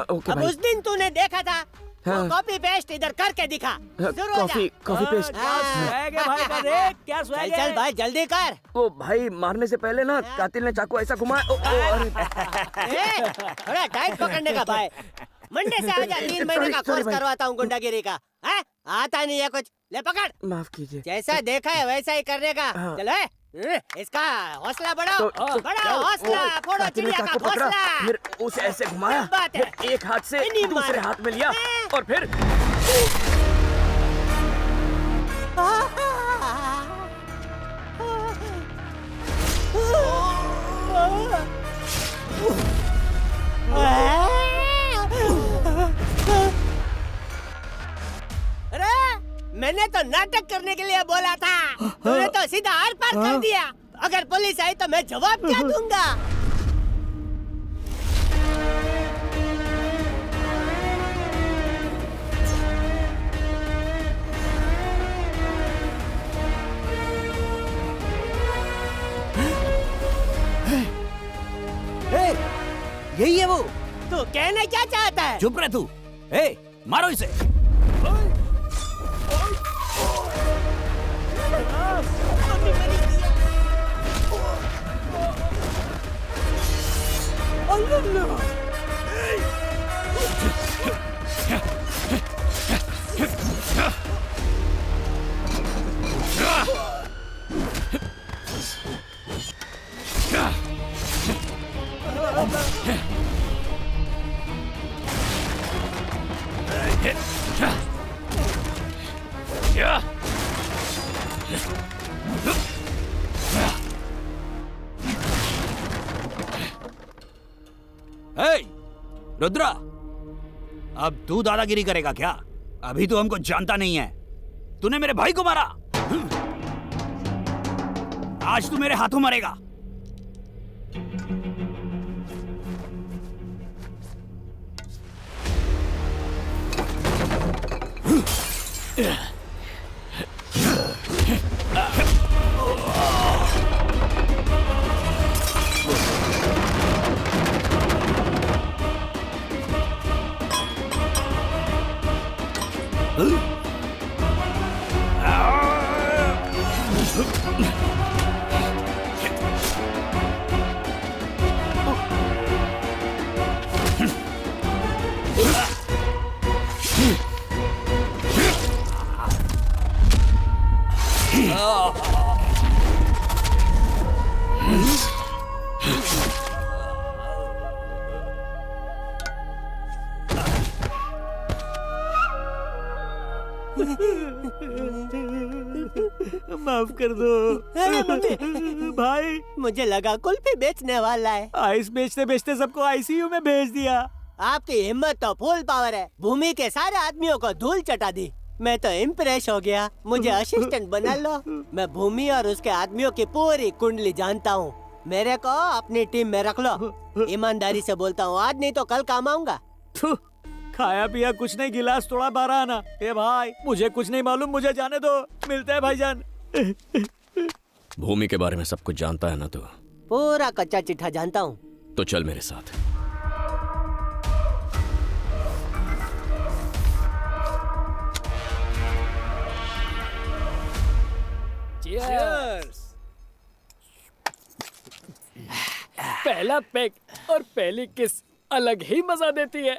ओके अब भाई। उस दिन तूने देखा था, हाँ। कॉपी पेस्ट इधर करके दिखा। Copy paste. क्या चल भाई जल्दी कर। ओ भाई मारने से पहले ना कातिल ने चाकू ऐसा घुमाया। थोड़ा टाइट पकड़ने का भाई। मंडे से आजा, 3 महीने का कोर्स करवाता हूँ गुंडागिरी का। आता नहीं है कुछ, ले पकड़। माफ कीजिए। जैसा देखा है वैसा ही करने का। चलो इसका हौसला बढ़ाओ, बढ़ाओ हौसला, फोड़ो चिड़िया का घोंसला। फिर उसे ऐसे घुमाया, फिर एक हाथ से दूसरे हाथ में लिया और फिर अरे मैंने तो नाटक करने के लिए बोला था, तूने तो सीधा आर पार कर दिया। अगर पुलिस आई तो मैं जवाब क्या दूंगा? यही है वो। तू कहना क्या चाहता है? चुप रह तू। मारो इसे। रुद्रा, अब तू दादागिरी करेगा क्या? अभी तो हमको जानता नहीं है। तूने मेरे भाई को मारा, आज तू मेरे हाथों मरेगा। माफ कर दो। अरे मम्मी, भाई मुझे लगा कुल्फी बेचने वाला है। आइस बेचते बेचते सबको आईसीयू में भेज दिया। आपकी हिम्मत तो फुल पावर है। भूमि के सारे आदमियों को धूल चटा दी। मैं तो इम्प्रेस हो गया। मुझे असिस्टेंट बना लो। मैं भूमि और उसके आदमियों की पूरी कुंडली जानता हूँ। मेरे को अपनी टीम में रख लो। ईमानदारी से बोलता हूँ, आज नहीं तो कल काम आऊंगा। खाया पिया कुछ नहीं, गिलास थोड़ा 12 आना। ए भाई मुझे कुछ नहीं मालूम, मुझे जाने दो। मिलते हैं भाईजान। भूमि के बारे में सब कुछ जानता है ना तू? पूरा कच्चा चिट्ठा जानता हूँ। तो चल मेरे साथ। Cheers! पहला पेग और पहली किस अलग ही मजा देती है।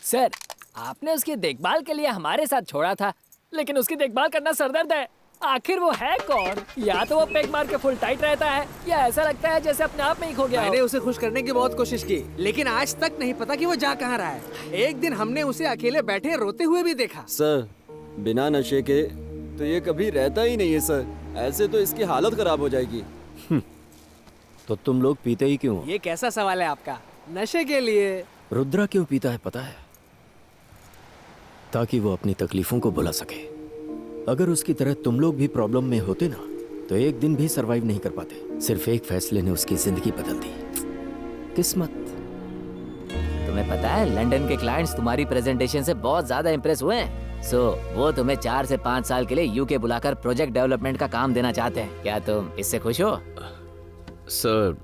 सर, आपने उसकी देखभाल के लिए हमारे साथ छोड़ा था, लेकिन उसकी देखभाल करना सरदर्द है। आखिर वो है कौन? या तो वो पेग मार के फुल टाइट रहता है, या ऐसा लगता है जैसे अपने आप में ही खो गया। मैंने उसे खुश करने की बहुत कोशिश की, लेकिन आज तक नहीं पता कि वो जा कहाँ रहा है। एक दिन हमने उसे अकेले बैठे रोते हुए भी देखा। सर, बिना नशे के तो ये कभी रहता ही नहीं है सर। ऐसे तो इसकी हालत खराब हो जाएगी। तो तुम लोग पीते ही क्यों? ये कैसा सवाल है आपका? नशे के लिए। रुद्रा क्यों पीता है पता है? ताकि वो अपनी तकलीफों को भुला सके। अगर उसकी तरह तुम लोग भी प्रॉब्लम में होते ना, तो एक दिन भी सरवाइव नहीं कर पाते। सिर्फ एक फैसले ने उसकी जिंदगी बदल दी। किस्मत। तुम्हें पता है लंदन के क्लाइंट्स तुम्हारी प्रेजेंटेशन से बहुत ज्यादा इम्प्रेस हुए हैं। वो तुम्हें 4 से 5 साल के लिए यूके बुलाकर प्रोजेक्ट डेवलपमेंट का काम देना चाहते हैं। क्या तुम इससे खुश हो? सर,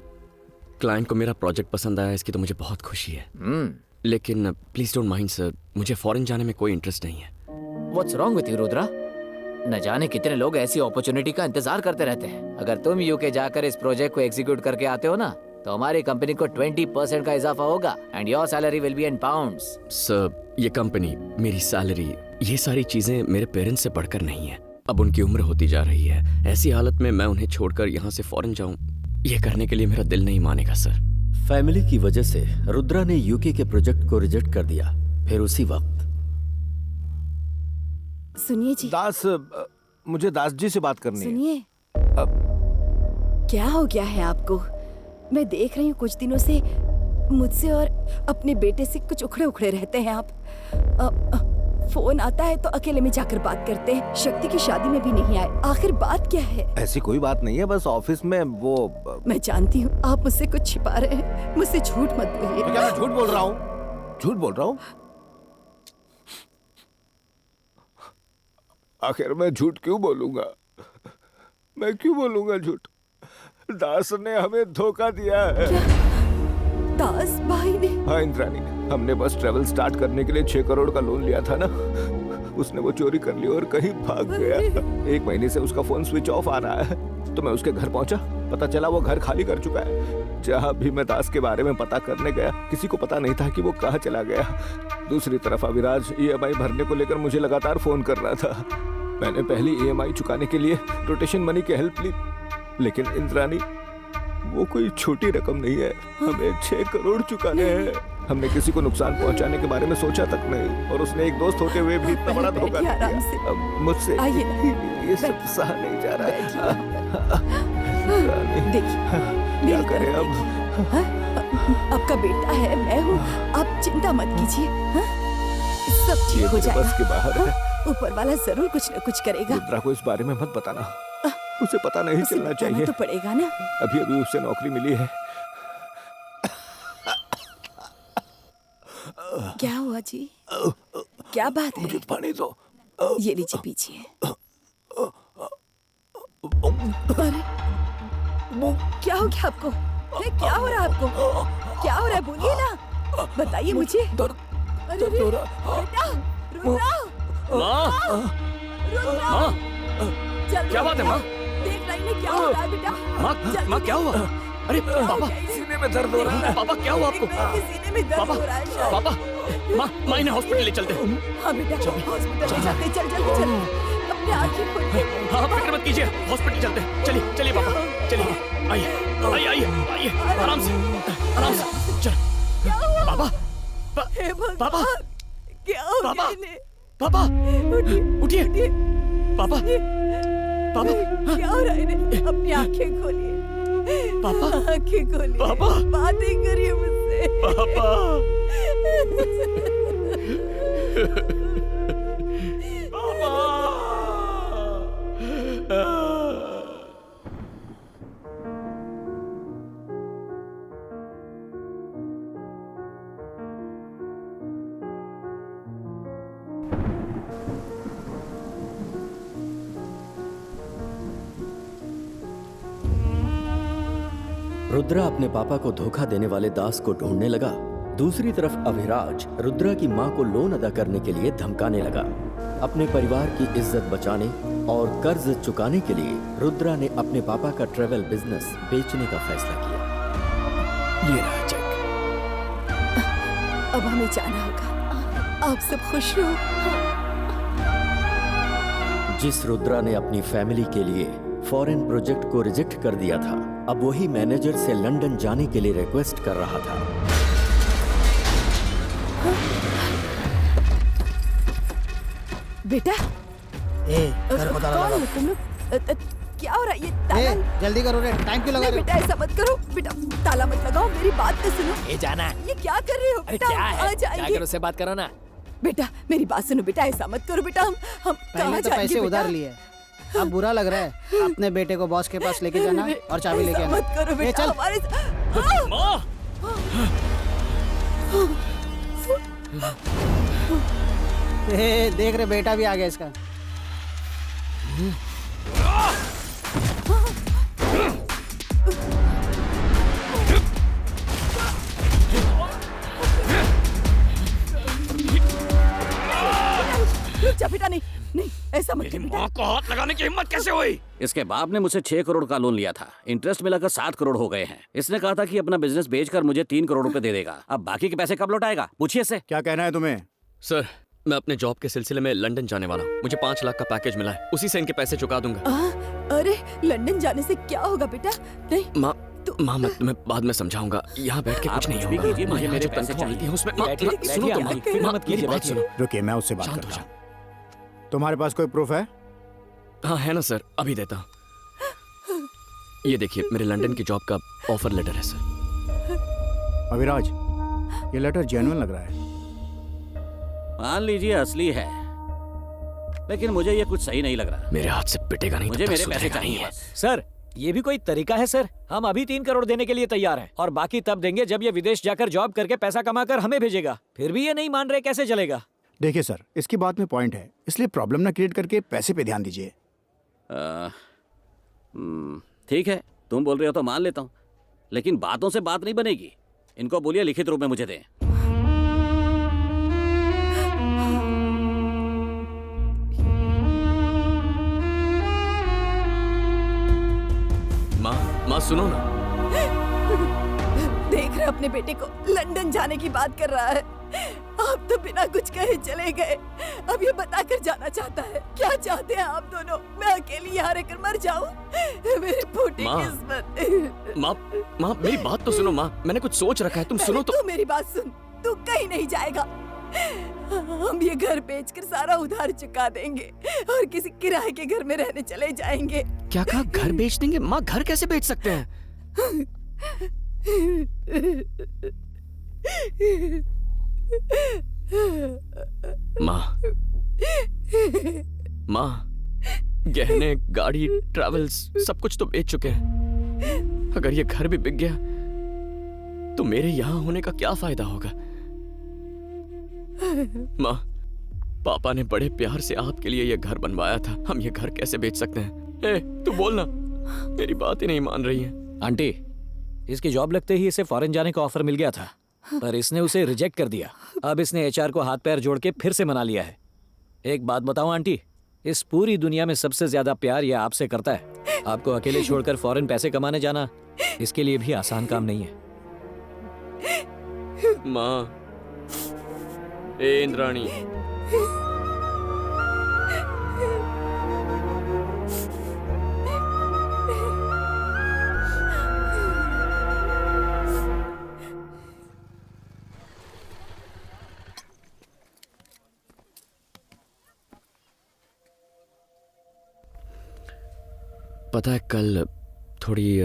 क्लाइंट को मेरा प्रोजेक्ट पसंद आया, इसकी तो मुझे बहुत खुशी है। लेकिन प्लीज डोंट माइंड सर, मुझे फॉरेन जाने में कोई इंटरेस्ट नहीं है। What's wrong with you, Rudra? न जाने कितने लोग ऐसी अपॉर्चुनिटी का इंतजार करते रहते हैं। अगर तुम यूके जाकर इस प्रोजेक्ट को एग्जीक्यूट करके आते हो ना, तो हमारी कंपनी को 20% का इजाफा होगा and your salary will be in pounds. Sir, ये कंपनी, मेरी सैलरी, ये सारी चीजें मेरे पेरेंट्स से बढ़कर नहीं है। अब उनकी उम्र होती जा रही है। ऐसी हालत में मैं उन्हें छोड़कर यहाँ से फॉरेन जाऊँ, ये करने के लिए मेरा दिल नहीं मानेगा सर। फैमिली की वजह से रुद्रा ने यूके के प्रोजेक्ट को रिजेक्ट कर दिया। फिर उसी वक्त सुनिए जी। दास, मुझे दास जी से बात करनी है। सुनिए, क्या हो गया है आपको? मैं देख रही हूँ कुछ दिनों से मुझसे और अपने बेटे से कुछ उखड़े उखड़े रहते हैं आप। फोन आता है तो अकेले में जाकर बात करते हैं। शक्ति की शादी में भी नहीं आए। आखिर बात क्या है? ऐसी कोई बात नहीं है, बस ऑफिस में वो। मैं जानती हूँ आप मुझसे कुछ छिपा रहे हैं। मुझसे झूठ मत बोलिए। क्या मैं झूठ बोल रहा हूँ? झूठ बोल रहा हूँ? आखिर मैं झूठ क्यों बोलूंगा? मैं क्यों बोलूंगा झूठ? दास ने हमें धोखा दिया है। क्या? दास भाई ने? हाँ इंद्राणी, हमने बस ट्रेवल स्टार्ट करने के लिए 6 करोड़ का लोन लिया था ना, उसने वो चोरी कर लिया और कहीं भाग गया। 1 महीने से उसका फोन स्विच ऑफ आ रहा है। तो मैं उसके घर पहुंचा, पता चला वो घर खाली कर चुका है। जहाँ भी मैं दास के बारे में पता करने गया, किसी को पता नहीं था कि वो कहाँ चला गया। दूसरी तरफ अविराज EMI भरने को लेकर मुझे लगातार फोन कर रहा था। मैंने पहली EMI चुकाने के लिए रोटेशन मनी की हेल्प ली, लेकिन इंद्राणी वो कोई छोटी रकम नहीं है। हमें 6 करोड़ चुकाने हैं। हमने किसी को नुकसान पहुंचाने के बारे में सोचा तक नहीं, और उसने एक दोस्त होते हुए भी इतना बड़ा धोखा दिया। अब मुझसे ये सब सहा नहीं जा रहा है। देखिए, क्या करें अब? आपका बेटा है, मैं हूँ, आप चिंता मत कीजिए। सब ठीक हो जाएगा। बस के बाहर है। ऊपर वाला जरूर कुछ न कुछ करेगा। रुद्रा को इस बारे में मत बताना, उसे पता नहीं चलना चाहिए। तो पड़ेगा ना। अभी अभी उसे नौकरी मिली है। क्या हुआ जी? क्या बात है? मुझे पानी दो। ये लीजिए पीछिए। अरे क्या हो गया आपको? क्या हो रहा है आपको? क्या हो रहा है? बोलिए ना, बताइए मुझे। अरे बेटा, रुद्रा, माँ, क्या बात है माँ? देख रही है क्या हो रहा है बेटा? माँ क्या हुआ? अरे पापा, सीने में दर्द हो रहा है। पापा क्या हुआ आपको? सीने में दर्द हो रहा है शायद। पापा, माँ इन्हें हॉस्पिटल ले चलते हैं। हाँ बेटा, हॉस्पिटल ले जाते। चल जल्दी चल, अपने आँखें खोल के। हाँ फिक्र मत कीजिए, हॉस्पिटल चलते हैं। चलिए चलिए पापा, चलिए। आइए आराम से चल। पापा, पापा, क्या हो पापा, गया? पापा, उठिए। पापा, पापा, क्या हो रहा है इन्हें? अपनी आंखें खोलिए। पापा, आंखें खोलिए। पापा, बातें करिए मुझसे। पापा। रुद्रा अपने पापा को धोखा देने वाले दास को ढूंढने लगा। दूसरी तरफ अभिराज रुद्रा की मां को लोन अदा करने के लिए धमकाने लगा। अपने परिवार की इज्जत बचाने और कर्ज चुकाने के लिए रुद्रा ने अपने पापा का ट्रेवल बिजनेस बेचने का फैसला किया। ये रहा चेक। अब हमें जाना होगा। आप सब खुश रहो। जिस रुद्रा ने अपनी फैमिली के लिए फॉरेन प्रोजेक्ट को रिजेक्ट कर दिया था, अब वही मैनेजर से लंदन जाने के लिए रिक्वेस्ट कर रहा था। बेटा, घर को ताला कौन लगाओ। हो तुम लोग? क्या हो रहा है? ये ताला जल्दी करो रे, टाइम क्यों लगा नहीं रहे हो? बेटा, ऐसा मत करो। बेटा ताला मत लगाओ, मेरी बात तो सुनो। ये जाना। ये क्या कर रहे हो? अरे बेटा क्या हम है? कहाँ जाएंगे? जाकर उससे बात करो ना। बेटा मेरी बात सुनो बेटा, ऐसा मत करो बेटा। हम कहाँ पहले तो जाएंगे पैसे बेटा? उधार लिए, अब बुरा लग रहा है। अपने बेटे को बॉस के पास लेके जाना और चाबी लेके ऐसा आना। मत करो ए, बेटा, चल। हमारे देख रहे बेटा भी आ गया इसका। रुक जा बेटा, नहीं नहीं ऐसा मत कर बेटा। को हाथ लगाने की हिम्मत कैसे हुई? इसके बाप ने मुझसे 6 करोड़ का लोन लिया था। इंटरेस्ट मिलाकर 7 करोड़ हो गए हैं। इसने कहा था कि अपना बिजनेस बेचकर मुझे 3 करोड़ रुपए दे देगा। अब बाकी के पैसे कब लौटाएगा? पूछिए इससे। क्या कहना है तुम्हें? सर, मैं अपने जॉब के सिलसिले में लंदन जाने वाला हूँ। मुझे 5 लाख का पैकेज मिला है, उसी से इनके पैसे चुका दूंगा। अरे लंदन जाने से क्या होगा बेटा? नहीं माँ मैं तुम्हें बाद में समझाऊंगा। यहाँ बैठ के आप कुछ नहीं कुछ भी होगा। कीजिए, मुझे यहाँ मेरे जो पैसे तनख्वाह चाहिए। मिलती है उसमें बैठिए, सुनो तो बैठिए, माँ, फिर मत कीजिए, मेरी बात बैठिए। सुनो। रुकिए, मैं उससे बात शांत करता हो हूँ। तुम्हारे पास कोई प्रूफ है? हाँ है ना सर, अभी देता हूँ। ये देखिए, मेरे लंदन की जॉब का ऑफर लेटर है सर। अभिराज, ये लेटर जेन्युइन लग रहा है। मान लीजिए असली है, लेकिन मुझे ये कुछ सही नहीं लग रहा। मेरे हाथ से पिटेगा नहीं, मुझे तब तक मेरे पैसे सुधरेगा चाहिए नहीं है। बस। सर, ये भी कोई तरीका है सर? हम अभी 3 करोड़ देने के लिए तैयार हैं और बाकी तब देंगे जब ये विदेश जाकर जॉब करके पैसा कमाकर हमें भेजेगा। फिर भी ये नहीं मान रहे, कैसे चलेगा? देखिए सर, इसकी बात में पॉइंट है, इसलिए प्रॉब्लम ना क्रिएट करके पैसे पे ध्यान दीजिए। ठीक है, तुम बोल रहे हो तो मान लेता हूँ, लेकिन बातों से बात नहीं बनेगी। इनको बोलिए लिखित रूप में मुझे दें। माँ सुनो ना। देख रहे अपने बेटे को लंदन जाने की बात कर रहा है। आप तो बिना कुछ कहे चले गए, अब ये बताकर जाना चाहता है। क्या चाहते हैं आप दोनों? मैं अकेली यहाँ रहकर मर जाऊं? मेरी फूटी किस्मत। माँ मेरी बात तो सुनो माँ, मैंने कुछ सोच रखा है, तुम सुनो तो। तू मेरी बात सुन, तू कहीं नहीं जाएगा। हम ये घर बेचकर सारा उधार चुका देंगे और किसी किराए के घर में रहने चले जाएंगे। क्या कहा? घर बेच देंगे? माँ घर कैसे बेच सकते हैं? माँ गहने, गाड़ी, ट्रैवल्स सब कुछ तो बेच चुके हैं। अगर ये घर भी बिक गया तो मेरे यहाँ होने का क्या फायदा होगा? माँ, पापा ने बड़े प्यार से आपके लिए ये घर बनवाया था, हम ये घर कैसे बेच सकते हैं? ए, तू बोलना, मेरी बात ही नहीं मान रही है। आंटी, इसकी जॉब लगते ही इसे फॉरेन जाने का ऑफर मिल गया था, पर इसने उसे रिजेक्ट कर दिया। अब इसने एचआर को हाथ पैर जोड़ के फिर से मना लिया है। एक बात बताऊं आंटी, इस पूरी दुनिया में सबसे ज्यादा प्यार ये आपसे करता है। आपको अकेले छोड़कर फॉरेन पैसे कमाने जाना इसके लिए भी आसान काम नहीं है। माँ, ए इंद्राणी, पता है कल थोड़ी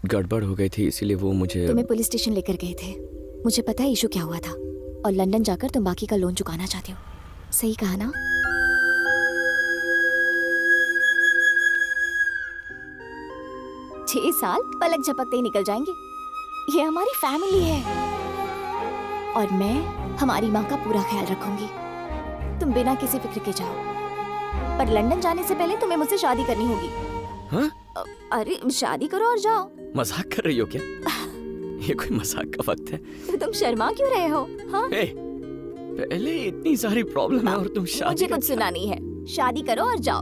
गड़बड़ हो गई थी, इसीलिए वो मुझे तुम्हें पुलिस स्टेशन लेकर गए थे। मुझे पता है इशू क्या हुआ था, और लंदन जाकर तुम बाकी का लोन चुकाना चाहते हो। सही कहा ना? छह साल पलक झपकते ही निकल जाएंगे। ये हमारी फैमिली है और मैं हमारी माँ का पूरा ख्याल रखूंगी। तुम बिना किसी फिक्र के जाओ, पर लंदन जाने से पहले तुम्हें मुझसे शादी करनी होगी। हाँ? अरे शादी करो और जाओ। मजाक कर रही हो क्या? ये कोई मजाक का वक्त है? तो तुम शर्मा क्यों रहे हो? हाँ? पहले इतनी सारी प्रॉब्लम है और तुम शादी मुझे कुछ सुना नहीं है। शादी करो और जाओ।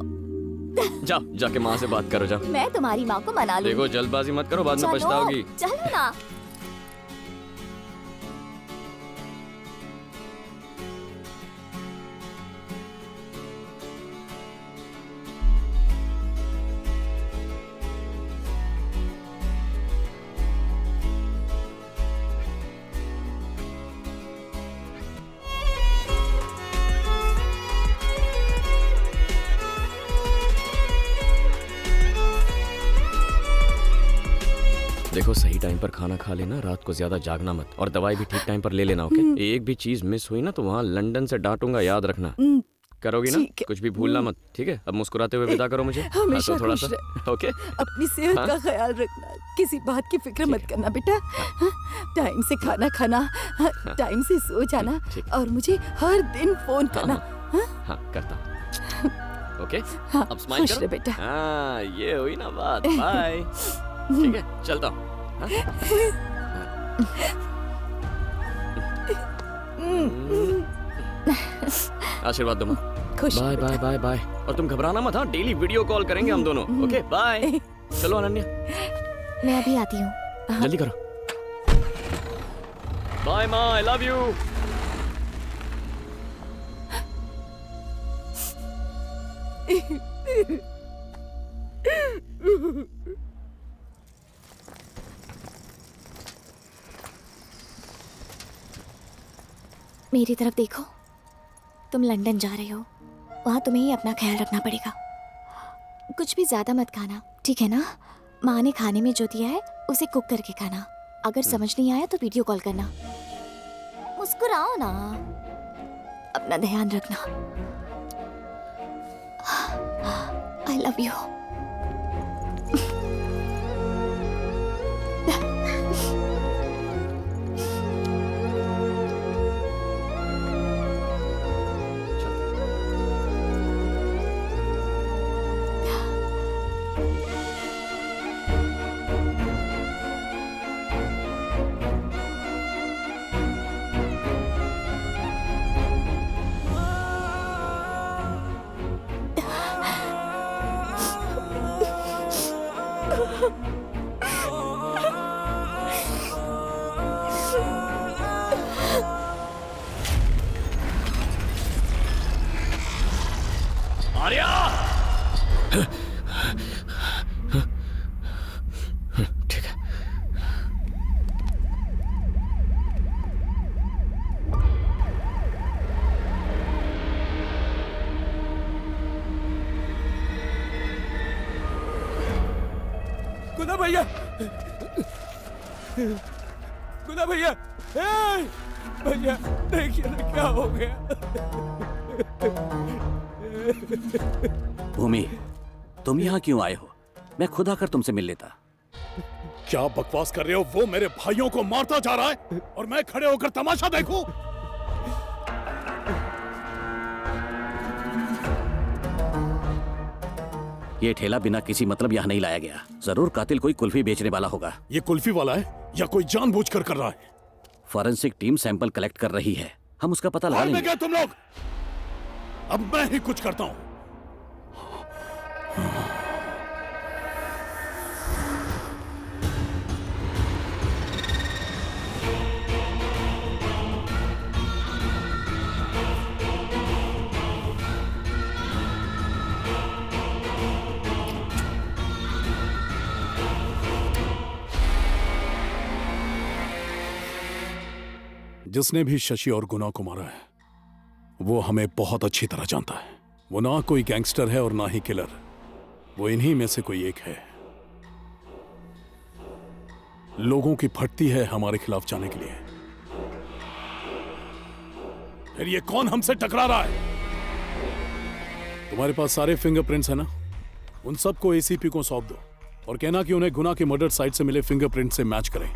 जाओ, जाके माँ से बात करो, जाओ। मैं तुम्हारी माँ को मना लूंगी। देखो जल्दबाजी मत करो, बाद में पछताओगी। चलो ना। देखो सही टाइम पर खाना खा लेना, रात को ज्यादा जागना मत, और दवाई भी ठीक टाइम पर ले लेना, ओके? एक भी चीज मिस हुई ना तो वहाँ लंदन से डांटूंगा, याद रखना। करोगी ना? कुछ भी भूलना मत, ठीक है? अब मुस्कुराते हुए विदा करो मुझे। हमेशा थोड़ा खुश सा, ओके? अपनी सेहत का ख्याल रखना, किसी बात की फिक्र मत करना बेटा। टाइम से खाना खाना, टाइम से सो जाना, और मुझे हर दिन फोन करना। हाँ करता हूँ, ओके? अब स्माइल खुश करो रहे बेटा। हाँ, ये हुई ना बात। बाय। ठीक है, चलता हूँ। आशीर्वाद दो माँ। Bye bye bye bye. और तुम घबराना मत, हाँ? डेली वीडियो कॉल करेंगे हम दोनों, ओके? बाय। चलो अनन्या, मैं अभी आती हूँ। जल्दी करो। बाय माँ, आई लव यू। मेरी तरफ देखो, तुम लंदन जा रहे हो, वहाँ तुम्हें ही अपना ख्याल रखना पड़ेगा। कुछ भी ज्यादा मत खाना, ठीक है ना? माँ ने खाने में जो दिया है उसे कुक करके खाना। अगर समझ नहीं आया तो वीडियो कॉल करना। मुस्कुराओ ना, अपना ध्यान रखना। I love you. आर्या! ठीक है। गुना भैया, गुना भैया, भैया देखिए ना क्या हो गया। भूमि, तुम यहाँ क्यों आए हो? मैं खुद आकर तुमसे मिल लेता। क्या बकवास कर रहे हो? वो मेरे भाइयों को मारता जा रहा है और मैं खड़े होकर तमाशा देखूं? ये ठेला बिना किसी मतलब यहाँ नहीं लाया गया। जरूर कातिल कोई कुल्फी बेचने वाला होगा। ये कुल्फी वाला है या कोई जानबूझकर कर रहा है? फॉरेंसिक टीम सैंपल कलेक्ट कर रही है, हम उसका पता लगा लेंगे। क्या तुम लोग? अब मैं ही कुछ करता हूं। जिसने भी शशि और गुना को मारा है वो हमें बहुत अच्छी तरह जानता है। वो ना कोई गैंगस्टर है और ना ही किलर, वो इन्हीं में से कोई एक है। लोगों की फटती है हमारे खिलाफ जाने के लिए। फिर ये कौन हमसे टकरा रहा है? तुम्हारे पास सारे फिंगरप्रिंट्स है ना? उन सबको एसीपी को सौंप दो और कहना कि उन्हें गुना के मर्डर साइट से मिले फिंगरप्रिंट से मैच करें।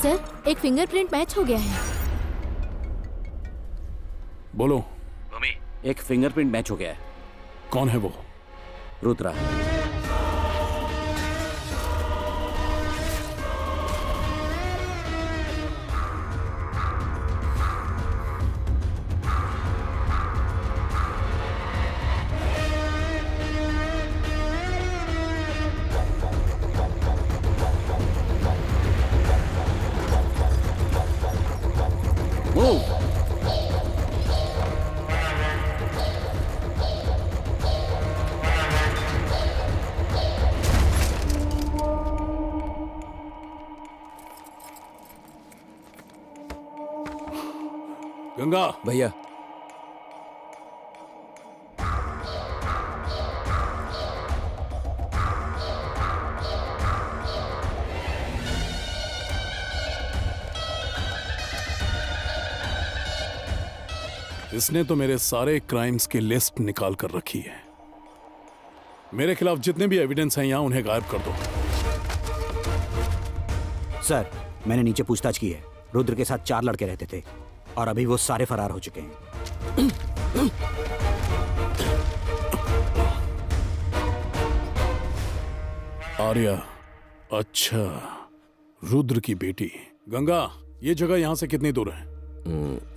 सर, एक फिंगरप्रिंट मैच हो गया है। बोलो। मम्मी, एक फिंगरप्रिंट मैच हो गया है। कौन है वो? रुद्रा। गंगा। भैया। इसने तो मेरे सारे क्राइम्स की लिस्ट निकाल कर रखी है। मेरे खिलाफ जितने भी एविडेंस हैं यहां उन्हें गायब कर दो। सर, मैंने नीचे पूछताछ की है। रुद्र के साथ 4 लड़के रहते थे और अभी वो सारे फरार हो चुके हैं। आर्या, अच्छा, रुद्र की बेटी। गंगा, ये जगह यहां से कितनी दूर है?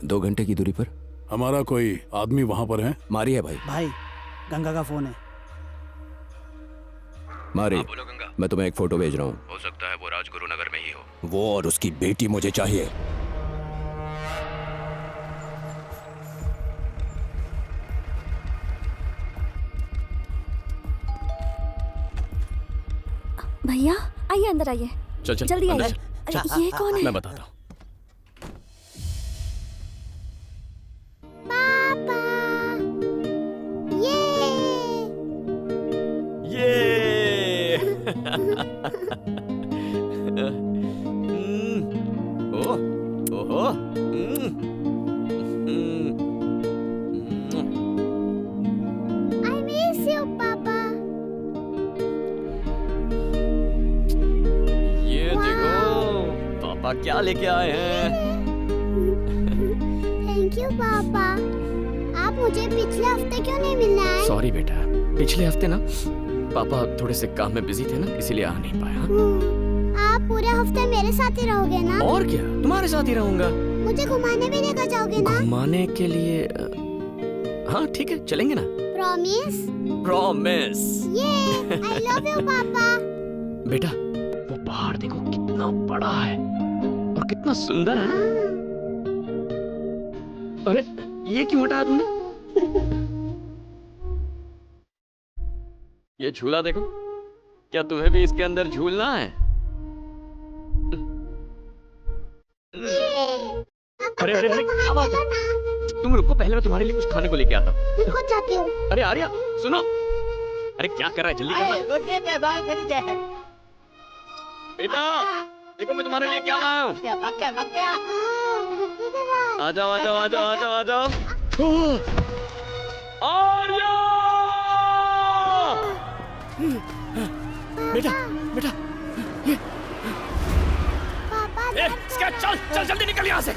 2 घंटे की दूरी पर। हमारा कोई आदमी वहां पर है? मारी है भाई। भाई, गंगा का फोन है। मारी। बोलो गंगा। मैं तुम्हें एक फोटो भेज रहा हूँ। हो सकता है वो राजगुरु नगर में ही हो। वो और उसकी बेटी मुझे चाहिए। भैया आइए, अंदर आइए। चल चल जल्दी अंदर आइए। चल। अरे, ये कौन है? मैं बताता हूँ। ओहो। I miss you, पापा। ये देखो पापा क्या लेके आए हैं। थैंक यू पापा। आप मुझे पिछले हफ्ते क्यों नहीं मिलने आए? सॉरी बेटा, पिछले हफ्ते ना पापा थोड़े से काम में बिजी थे ना, इसीलिए आ नहीं पाया। आप पूरे हफ्ते मेरे साथ ही रहोगे ना? और क्या, तुम्हारे साथ ही रहूंगा। मुझे घुमाने भी लेकर जाओगे ना? घुमाने के लिए हाँ ठीक है, चलेंगे ना। प्रॉमिस? प्रॉमिस। ये आई लव यू पापा। बेटा, वो पहाड़ देखो कितना बड़ा है और कितना सुंदर है। अरे ये क्यों हटाया तुमने? ये झूला देखो, क्या तुम्हें भी इसके अंदर झूलना है? अरे अरे अरे क्या बात है? तुम रुको, पहले मैं तुम्हारे लिए कुछ खाने को लेके आता हूँ। खुद जाती हूँ। अरे आर्या सुनो, अरे क्या कर रहा है, जल्दी करना। बेटा देखो मैं तुम्हारे लिए क्या लाया हूँ। आ जाओ आ जाओ आ जाओ आ जाओ आ जाओ। आर्या! बेटा बेटा ए, स्केच, चल चल जल्दी निकल यहाँ से।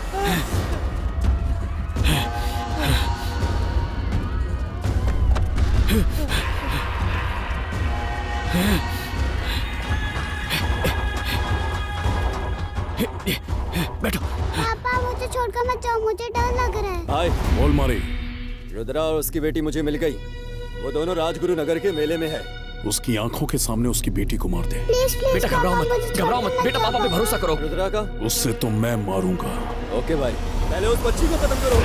बैठो। पापा मुझे छोड़कर मत जाओ, मुझे डर लग रहा है। हाय। बोल मारी। रुद्रा और उसकी बेटी मुझे मिल गई। वो दोनों राजगुरु नगर के मेले में है। उसकी आंखों के सामने उसकी बेटी को मार दे। प्लीज प्लीज बेटा घबराओ मत, घबराओ मत बेटा, पापा पे भरोसा करो। रुद्रा का उससे तो मैं मारूंगा। ओके भाई, पहले उस बच्ची को खत्म करो।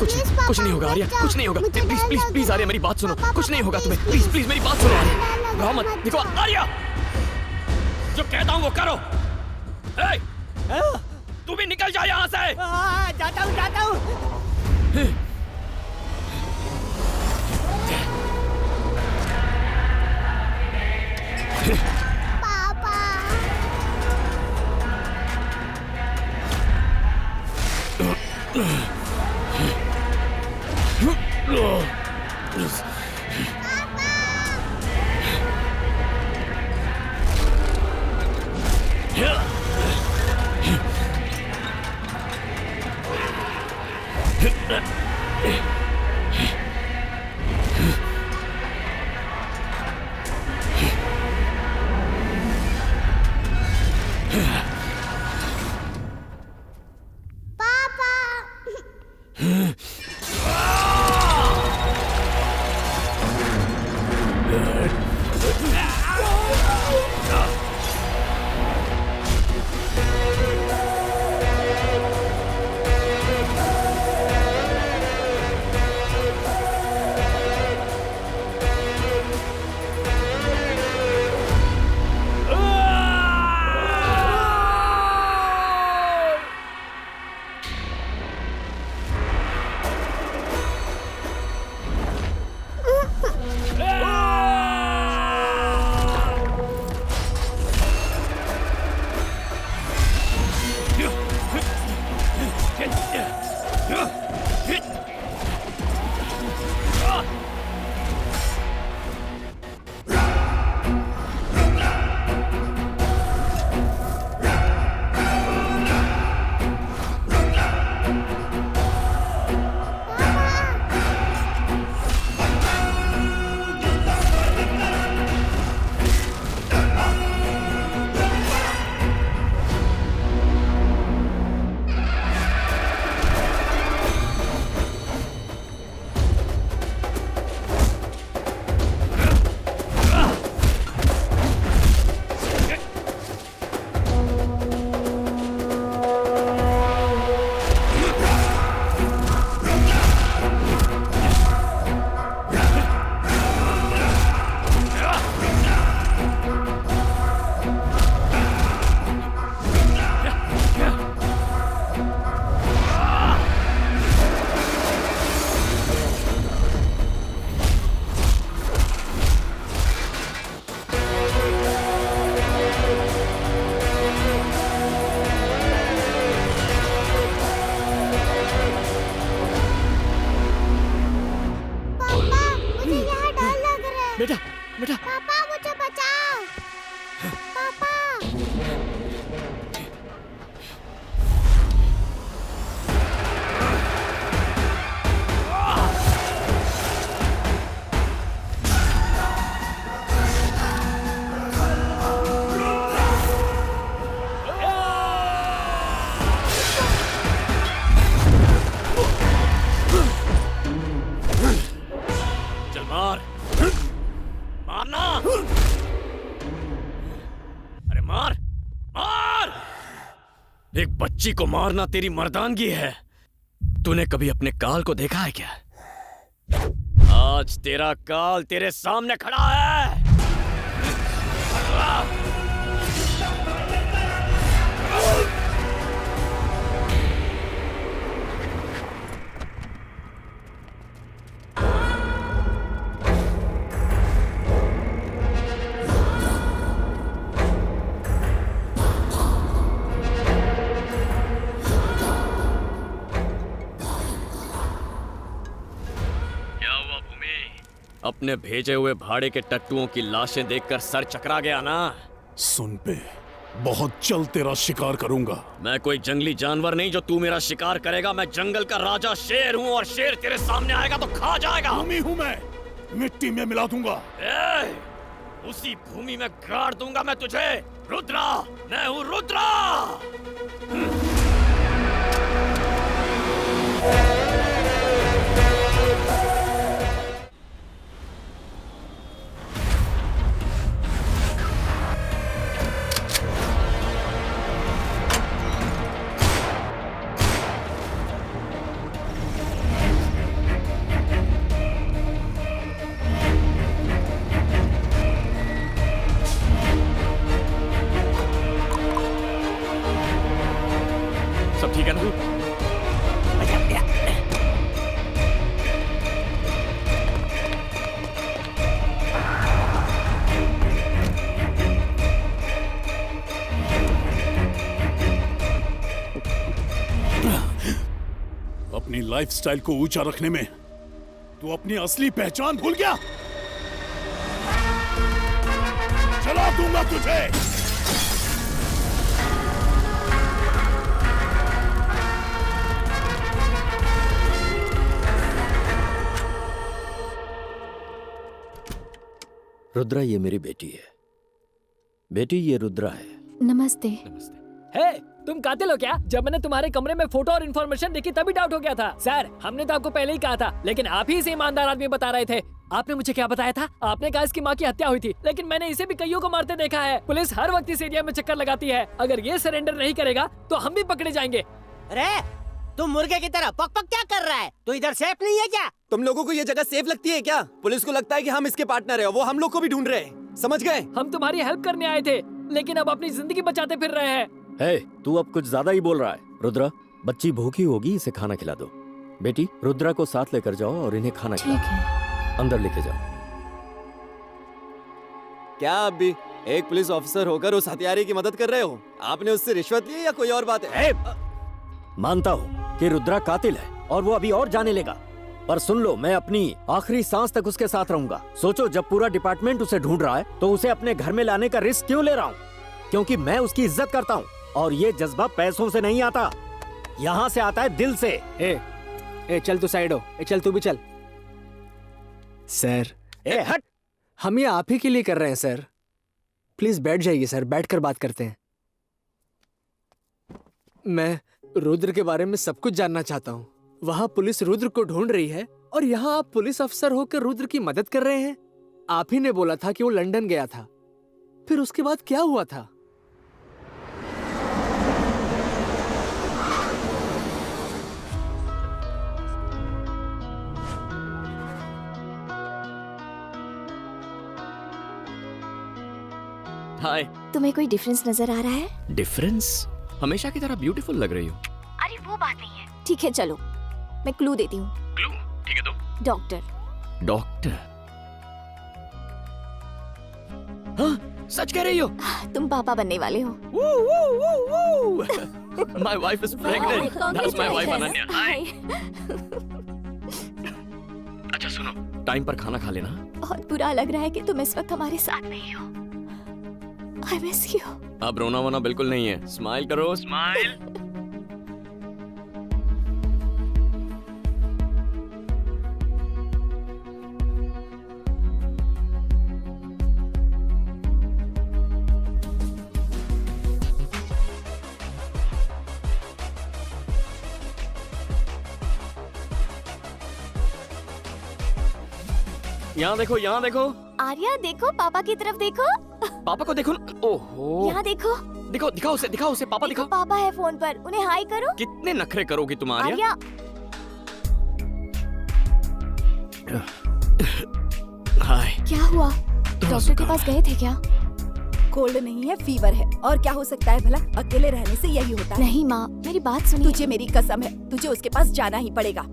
कुछ नहीं होगा आर्या, कुछ नहीं होगा। प्लीज प्लीज प्लीज आर्या मेरी बात सुनो, कुछ नहीं होगा तुम्हें। प्लीज प्लीज मेरी बात सुनो आर्या, घबराओ मत। देखो आर्या, जो कहता हूँ वो करो। तू भी निकल जा यहाँ से। जाता हूँ जाता हूँ। पापा बेटा बेटा पापा मुझे बचाओ। पापा चल मार, मारना। अरे मार मार। एक बच्ची को मारना तेरी मर्दानगी है। तूने कभी अपने काल को देखा है क्या? आज तेरा काल तेरे सामने खड़ा है। अपने भेजे हुए भाड़े के टट्टुओं की लाशें देखकर सर चकरा गया ना? सुन पे, बहुत जल्द तेरा शिकार करूंगा। मैं कोई जंगली जानवर नहीं जो तू मेरा शिकार करेगा। मैं जंगल का राजा शेर हूँ और शेर तेरे सामने आएगा तो खा जाएगा। भूमि हूँ मैं, मिट्टी में मिला दूंगा। उसी भूमि में गाड़ दूंगा मैं तुझे। रुद्रा, मैं हूँ रुद्रा। सब ठीक है ना? अपनी लाइफस्टाइल को ऊंचा रखने में तू अपनी असली पहचान भूल गया। चला दूंगा तुझे। रुद्रा, ये मेरी बेटी है। बेटी, ये रुद्रा है। नमस्ते। हे, तुम कातिल हो क्या? जब मैंने तुम्हारे कमरे में फोटो और इन्फॉर्मेशन देखी तभी डाउट हो गया था। सर, हमने तो आपको पहले ही कहा था, लेकिन आप ही इसे ईमानदार आदमी बता रहे थे। आपने मुझे क्या बताया था? आपने कहा इसकी माँ की हत्या हुई थी, लेकिन मैंने इसे भी कईयों को मारते देखा है। पुलिस हर वक्त इस एरिया में चक्कर लगाती है। अगर ये सरेंडर नहीं करेगा तो हम भी पकड़े जाएंगे। अरे तुम मुर्गे की तरह पक पक क्या कर रहा है? तू इधर सेफ नहीं है क्या? तुम लोगों को ये जगह सेफ लगती है क्या? पुलिस को लगता है कि हम इसके पार्टनर है, वो हम लोग को भी ढूंढ रहे हैं, समझ गए? हम तुम्हारी हेल्प करने आए थे, लेकिन अब अपनी जिंदगी बचाते फिर रहे हैं। हे, तू अब कुछ ज्यादा ही बोल रहा है। रुद्रा, बच्ची भूखी होगी, इसे खाना खिला दो। बेटी, रुद्रा को साथ लेकर जाओ और इन्हें खाना खिलाओ। अंदर लेके जाओ। क्या आप भी एक पुलिस ऑफिसर होकर उस हत्यारे की मदद कर रहे हो? आपने उससे रिश्वत ली या कोई और बात है? मानता हूँ कि रुद्रा कातिल है और वो अभी और जाने लेगा, पर सुन लो, मैं अपनी आखिरी सांस तक उसके साथ रहूंगा। सोचो, जब पूरा डिपार्टमेंट उसे ढूंढ रहा है तो उसे अपने घर में लाने का रिस्क क्यों ले रहा हूँ? क्योंकि मैं उसकी इज्जत करता हूँ और ये जज्बा पैसों से नहीं आता, यहाँ से आता है दिल से। ए चल तू साइड हो। ए चल तू भी चल। सर, ए हट। हम ये आप ही के लिए कर रहे हैं सर। प्लीज बैठ जाइए सर, बैठकर बात करते हैं। मैं रुद्र के बारे में सब कुछ जानना चाहता हूँ। वहाँ पुलिस रुद्र को ढूंढ रही है और यहाँ आप पुलिस अफसर होकर रुद्र की मदद कर रहे हैं। आप ही ने बोला था कि वो लंदन गया था, फिर उसके बाद क्या हुआ था? हाय। तुम्हें कोई डिफरेंस नजर आ रहा है? डिफरेंस? हमेशा की तरह ब्यूटीफुल लग रही हो। अरे वो बात नहीं है। ठीक है चलो, मैं क्लू देती हूँ। क्लू? ठीक है, दो। डॉक्टर। डॉक्टर? हाँ, सच कह रही हो? तुम पापा बनने वाले हो। My wife is pregnant. That's my wife Ananya. Hi. अच्छा सुनो, टाइम पर खाना खा लेना। बहुत बुरा लग रहा है कि तुम इस वक्त हमारे साथ नहीं हो। I miss you. अब रोना वोना बिल्कुल नहीं है। स्माइल करो, स्माइल। यहाँ देखो, यहाँ देखो। आर्या देखो, पापा की तरफ देखो। पापा को देखो ना। ओहो। यहाँ देखो। दिखाओ दिखाओ उसे, पापा दिखाओ। पापा है फोन पर, उन्हें हाय करो। कितने नखरे करोगी तुम आर्या? हाय। क्या हुआ? डॉक्टर के पास गए थे क्या? कोल्ड नहीं है, फीवर है। और क्या हो सकता है भला? अकेले रहने से यही होता है। नहीं माँ, मेरी बात सुनिए। तुझे मेरी कसम है, तुझे उसके पास जाना ही पड़ेगा।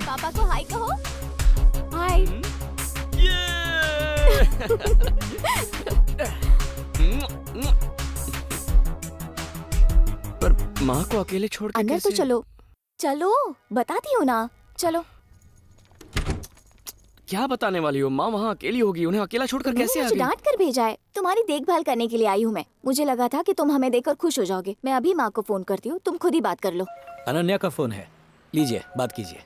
पापा को हाय कहो। हाय। पर माँ को अकेले छोड़ के अंदर तो चलो। चलो, बताती हूँ ना, चलो। क्या बताने वाली हो? माँ वहाँ अकेली होगी, उन्हें अकेला छोड़कर कैसे आ गई? डांट कर भेजा है। तुम्हारी देखभाल करने के लिए आई हूँ मैं। मुझे लगा था कि तुम हमें देखकर खुश हो जाओगे। मैं अभी माँ को फोन करती हूँ, तुम खुद ही बात कर लो। अनन्या का फोन है, लीजिए बात कीजिए।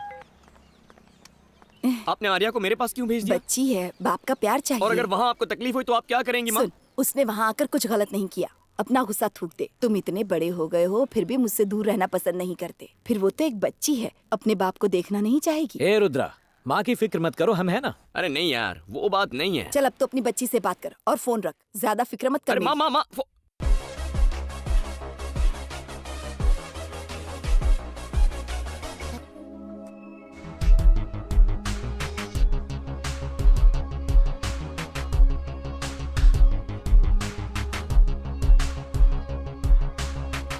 आपने आर्या को मेरे पास क्यों भेज दिया? बच्ची है, बाप का प्यार चाहिए। और अगर वहाँ आपको तकलीफ हुई तो आप क्या करेंगी माँ? सुन, उसने वहाँ आकर कुछ गलत नहीं किया। अपना गुस्सा थूक दे। तुम इतने बड़े हो गए हो, फिर भी मुझसे दूर रहना पसंद नहीं करते। फिर वो तो एक बच्ची है, अपने बाप को देखना नहीं चाहेगी। ए रुद्रा, माँ की फिक्र मत करो, हम है ना। अरे नहीं यार, वो बात नहीं है। चल अब तो अपनी बच्ची से बात कर और फोन रख, ज्यादा फिक्र मत कर। अरे माँ,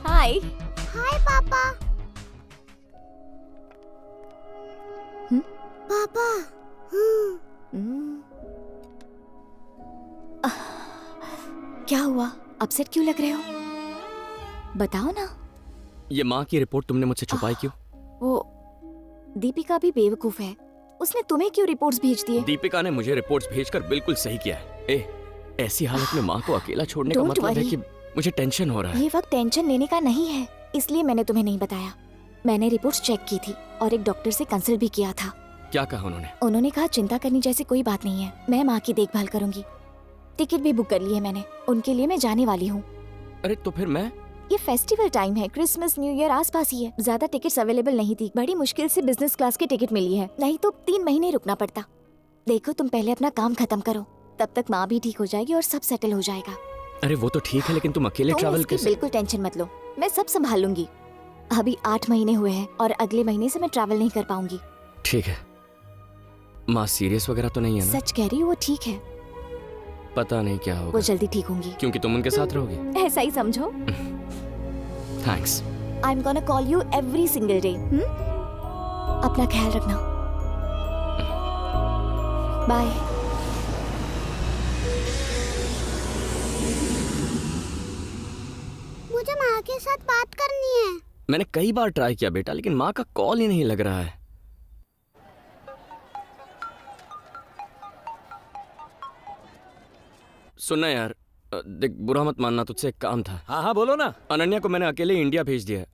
हाय। हाय पापा। पापा। क्या हुआ? अपसेट क्यों लग रहे हो? बताओ ना। ये माँ की रिपोर्ट तुमने मुझसे छुपाई क्यों? वो दीपिका भी बेवकूफ है। उसने तुम्हें क्यों रिपोर्ट्स भेज दिए? दीपिका ने मुझे रिपोर्ट्स भेजकर बिल्कुल सही किया है। ऐसी हालत में माँ को अकेला छोड़ने का Don't मतलब है worry. कि मुझे टेंशन हो रहा है। ये वक्त टेंशन लेने का नहीं है, इसलिए मैंने तुम्हें नहीं बताया। मैंने रिपोर्ट्स चेक की थी और एक डॉक्टर से कंसल्ट भी किया था। क्या कहा उन्होंने? उन्होंने कहा चिंता करने जैसी कोई बात नहीं है, मैं माँ की देखभाल करूंगी। टिकट भी बुक कर ली है मैंने, उनके लिए मैं जाने वाली हूँ। अरे तो फिर मैं ये फेस्टिवल टाइम है, क्रिसमस न्यू ईयर आसपास ही है। ज्यादा टिकट्स अवेलेबल नहीं थी, बड़ी मुश्किल से बिजनेस क्लास की टिकट मिली है, नहीं तो 3 महीने रुकना पड़ता। देखो तुम पहले अपना काम खत्म करो, तब तक माँ भी ठीक हो जाएगी और सब सेटल हो जाएगा। अरे वो तो ठीक है, लेकिन तुम अकेले ट्रैवल इसकी कैसे? बिल्कुल टेंशन मत लो, मैं सब संभाल लूंगी। अभी 8 महीने हुए हैं और अगले महीने से मैं ट्रैवल नहीं कर पाऊंगी। ठीक है। माँ सीरियस वगैरह तो नहीं है ना? सच कह रही हूँ, वो ठीक है, पता नहीं क्या होगा। वो जल्दी ठीक होंगी। क्योंकि तुम उनके साथ रहोगी। ऐसा ही समझो। Thanks. I am gonna call you every single day. अपना ख्याल रखना। बाय। मुझे माँ के साथ बात करनी है। मैंने कई बार ट्राई किया बेटा, लेकिन माँ का कॉल ही नहीं लग रहा है। सुनना यार, देख बुरा मत मानना, तुझसे एक काम था। हाँ हाँ बोलो ना। अनन्या को मैंने अकेले इंडिया भेज दिया है।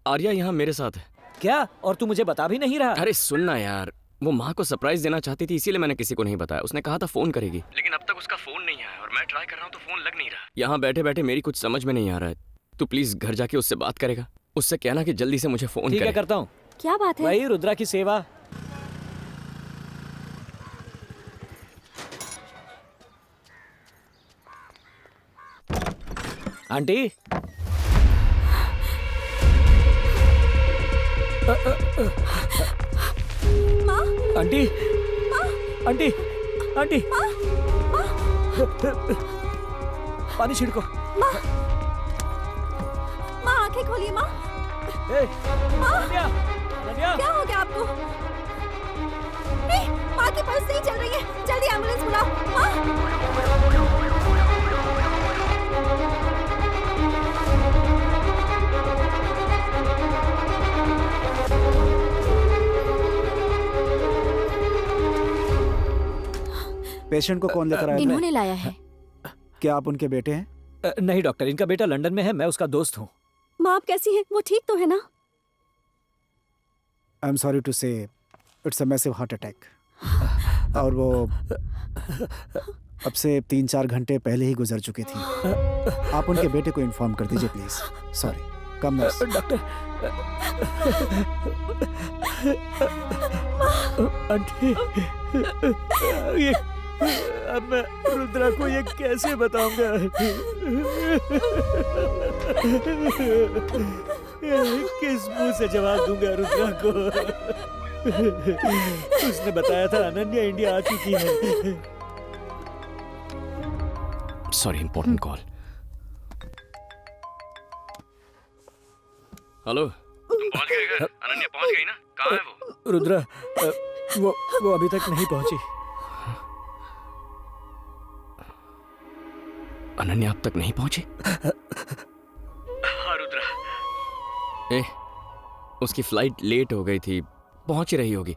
आर्या यहाँ मेरे साथ है। क्या? और तू मुझे बता भी नहीं रहा? अरे सुनना यार, वो माँ को सरप्राइज देना चाहती थी, इसीलिए मैंने किसी को नहीं बताया। उसने कहा था फोन करेगी, लेकिन अब तक उसका फोन नहीं आया और मैं ट्राई कर रहा हूँ तो फोन लग नहीं रहा। यहाँ बैठे बैठे मेरी कुछ समझ में नहीं आ रहा है। तू प्लीज घर जाके उससे बात करेगा, उससे कहना कि जल्दी से मुझे फोन करे। ठीक है, करता हूँ। क्या बात है? वही रुद्रा की सेवा। आंटी, माँ, आंटी, आंटी, आंटी, पानी छिड़को। माँ, आंखें खोलिए माँ। माँ, क्या हो गया आपको? नहीं, माँ की पल्स नहीं चल रही है, जल्दी एम्बुलेंस बुलाओ। माँ, पेशेंट को कौन लेकर आया? इन्होंने लाया है। क्या आप उनके बेटे हैं? नहीं डॉक्टर, इनका बेटा लंदन में है, मैं उसका दोस्त हूँ। माँ आप कैसी हैं? वो ठीक तो है ना? आई एम सॉरी टू से it's a massive heart attack. और वो अब से 3-4 घंटे पहले ही गुजर चुकी थी। आप उनके बेटे को इन्फॉर्म कर दीजिए please. Sorry. Come nurse. Doctor. Aunty, ये अब मैं रुद्रा को ये कैसे बताऊंगा? किस मुंह से जवाब दूंगा रुद्रा को? उसने बताया था अनन्या इंडिया आ चुकी है। Sorry, important call. हेलो, पहुंच गए घर? अनन्या पहुंच गई ना? कहाँ है वो? रुद्रा, वो अभी तक नहीं पहुंची। अनन्या अब तक नहीं पहुंची? हाँ रुद्रा। ए, उसकी फ्लाइट लेट हो गई थी, पहुंच ही रही होगी।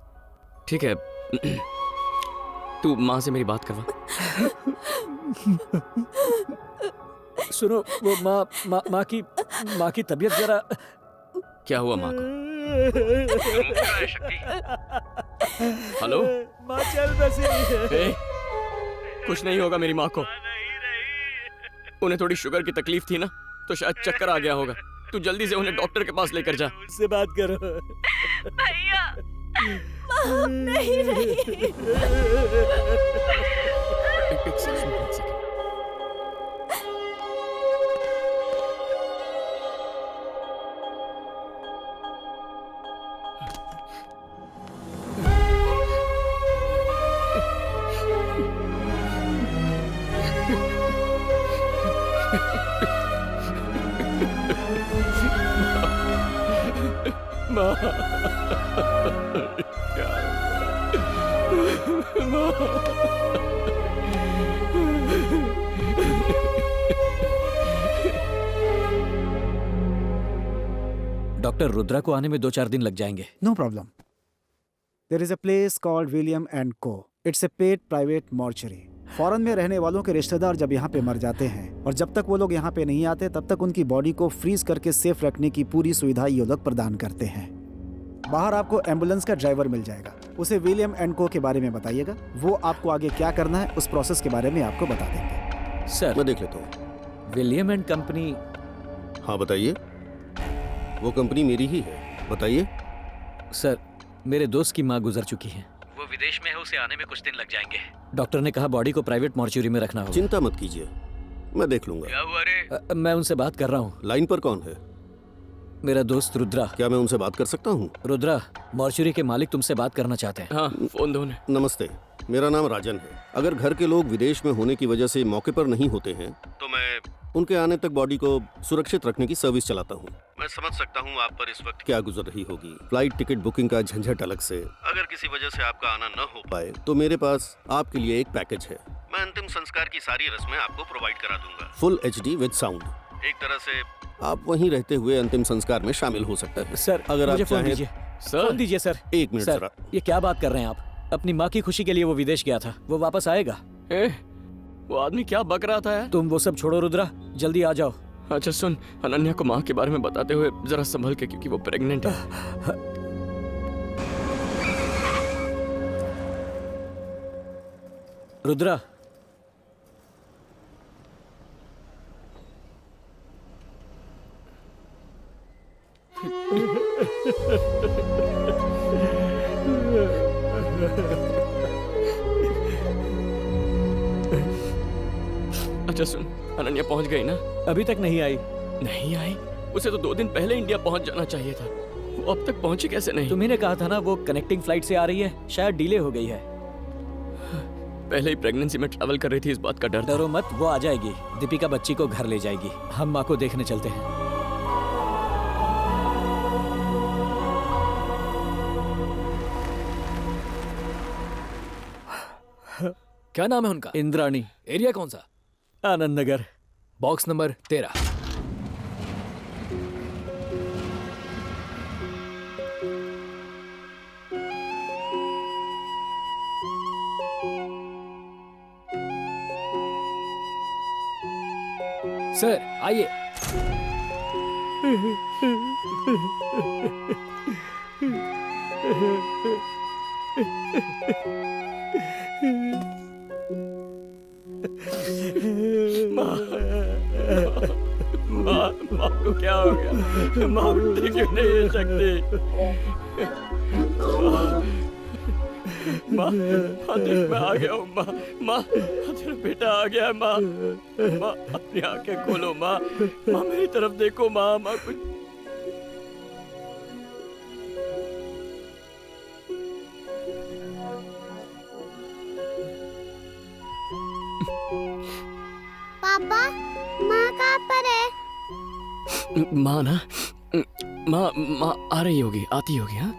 ठीक है, तू माँ से मेरी बात करवा। सुनो, वो माँ की तबीयत जरा। क्या हुआ माँ को? हेलो, माँ चल बसी। कुछ नहीं होगा मेरी माँ को। उन्हें थोड़ी शुगर की तकलीफ थी ना, तो शायद चक्कर आ गया होगा। तू जल्दी से उन्हें डॉक्टर के पास लेकर जा। उससे बात करो। भैया, माँ नहीं रही। डॉक्टर, रुद्रा को आने में 2-4 दिन लग जाएंगे। No problem. There is a place called William and co. It's a paid private mortuary. Foreign में रहने वालों के रिश्तेदार जब यहाँ पे मर जाते हैं और जब तक वो लोग यहाँ पे नहीं आते तब तक उनकी बॉडी को फ्रीज करके सेफ रखने की पूरी सुविधा ये लोग प्रदान करते हैं। बाहर आपको एम्बुलेंस का ड्राइवर मिल जाएगा। उसे विलियम एंड को के बारे में बताइएगा, वो आपको आगे क्या करना है उस प्रोसेस के बारे में आपको बता देंगे। सर, मैं देख लेता हूँ। विलियम एंड कंपनी हाँ बताइए। वो कंपनी मेरी ही है, बताइए। सर, मेरे दोस्त की माँ गुजर चुकी है। वो विदेश में है, उसे आने में कुछ दिन लग जाएंगे। डॉक्टर ने कहा बॉडी को प्राइवेट मॉर्चुरी में रखना होगा। चिंता मत कीजिए, मैं देख लूंगा। क्या हुआ रे? मैं उनसे बात कर रहा हूँ। लाइन पर कौन है? मेरा दोस्त रुद्रा। क्या मैं उनसे बात कर सकता हूँ? रुद्रा, मॉर्चुरी के मालिक तुमसे बात करना चाहते हैं। हाँ, फोन दो उन्हें। नमस्ते, मेरा नाम राजन है। अगर घर के लोग विदेश में होने की वजह से मौके पर नहीं होते हैं तो मैं उनके आने तक बॉडी को सुरक्षित रखने की सर्विस चलाता हूँ। मैं समझ सकता हूँ आप पर इस वक्त क्या गुजर रही होगी, फ्लाइट टिकट बुकिंग का झंझट अलग से। अगर किसी वजह से आपका आना न हो पाए तो मेरे पास आपके लिए एक पैकेज है। मैं अंतिम संस्कार की सारी रस्में आपको प्रोवाइड करा दूंगा, फुल HD विद साउंड। एक तरह से आप वहीं रहते हुए अंतिम संस्कार में शामिल हो सकते हैं। सर, अगर आप मुझे फोन चाहें। दीजिए। फोन दीजिए सर। एक मिनट सर, जरा। ये क्या बात कर रहे हैं आप? अपनी माँ की खुशी के लिए वो विदेश गया था, वो वापस आएगा। वो आदमी क्या बक रहा था यार? तुम वो सब छोड़ो रुद्रा, जल्दी आ जाओ। अच्छा सुन, अनन्या को माँ के बारे में बताते हुए जरा संभल के, क्योंकि वो प्रेग्नेंट है। रुद्रा, अच्छा सुन, अनन्या पहुंच गई ना? अभी तक नहीं आई। नहीं आई? उसे तो 2 दिन पहले इंडिया पहुंच जाना चाहिए था। वो अब तक पहुंची कैसे नहीं? तुम्ही ने कहा था ना वो कनेक्टिंग फ्लाइट से आ रही है, शायद डिले हो गई है। पहले ही प्रेगनेंसी में ट्रैवल कर रही थी, इस बात का डर था। डरो मत, वो आ जाएगी। दीपिका बच्ची को घर ले जाएगी। हम माँ को देखने चलते हैं। क्या नाम है उनका? इंद्राणी। एरिया कौन सा? Anand Nagar, box number 13। Sir आइए। माँ को क्या हो गया? माँ उठती क्यों नहीं है शक्ति? माँ, देख मैं आ गया हूँ। माँ, तेरा बेटा आ गया है। माँ, अपनी आंखें खोलो। माँ, मेरी तरफ देखो। माँ, कुछ पापा, माँ कहाँ पर है? माँ ना, माँ आ रही होगी, आती होगी। हाँ,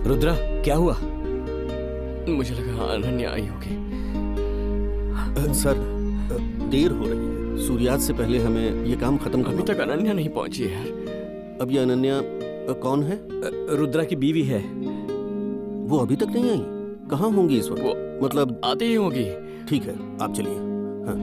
रुद्रा, क्या हुआ? मुझे लगा अनन्या आई होगी। सर, देर हो रही है। सूर्यास्त से पहले हमें ये काम खत्म करना। अभी तक अनन्या नहीं पहुंची है यार। अब ये अनन्या कौन है? रुद्रा की बीवी है। वो अभी तक नहीं आई? कहाँ होंगी इस वक्त? वो मतलब आती ही होगी। ठीक है, आप चलिए। हाँ।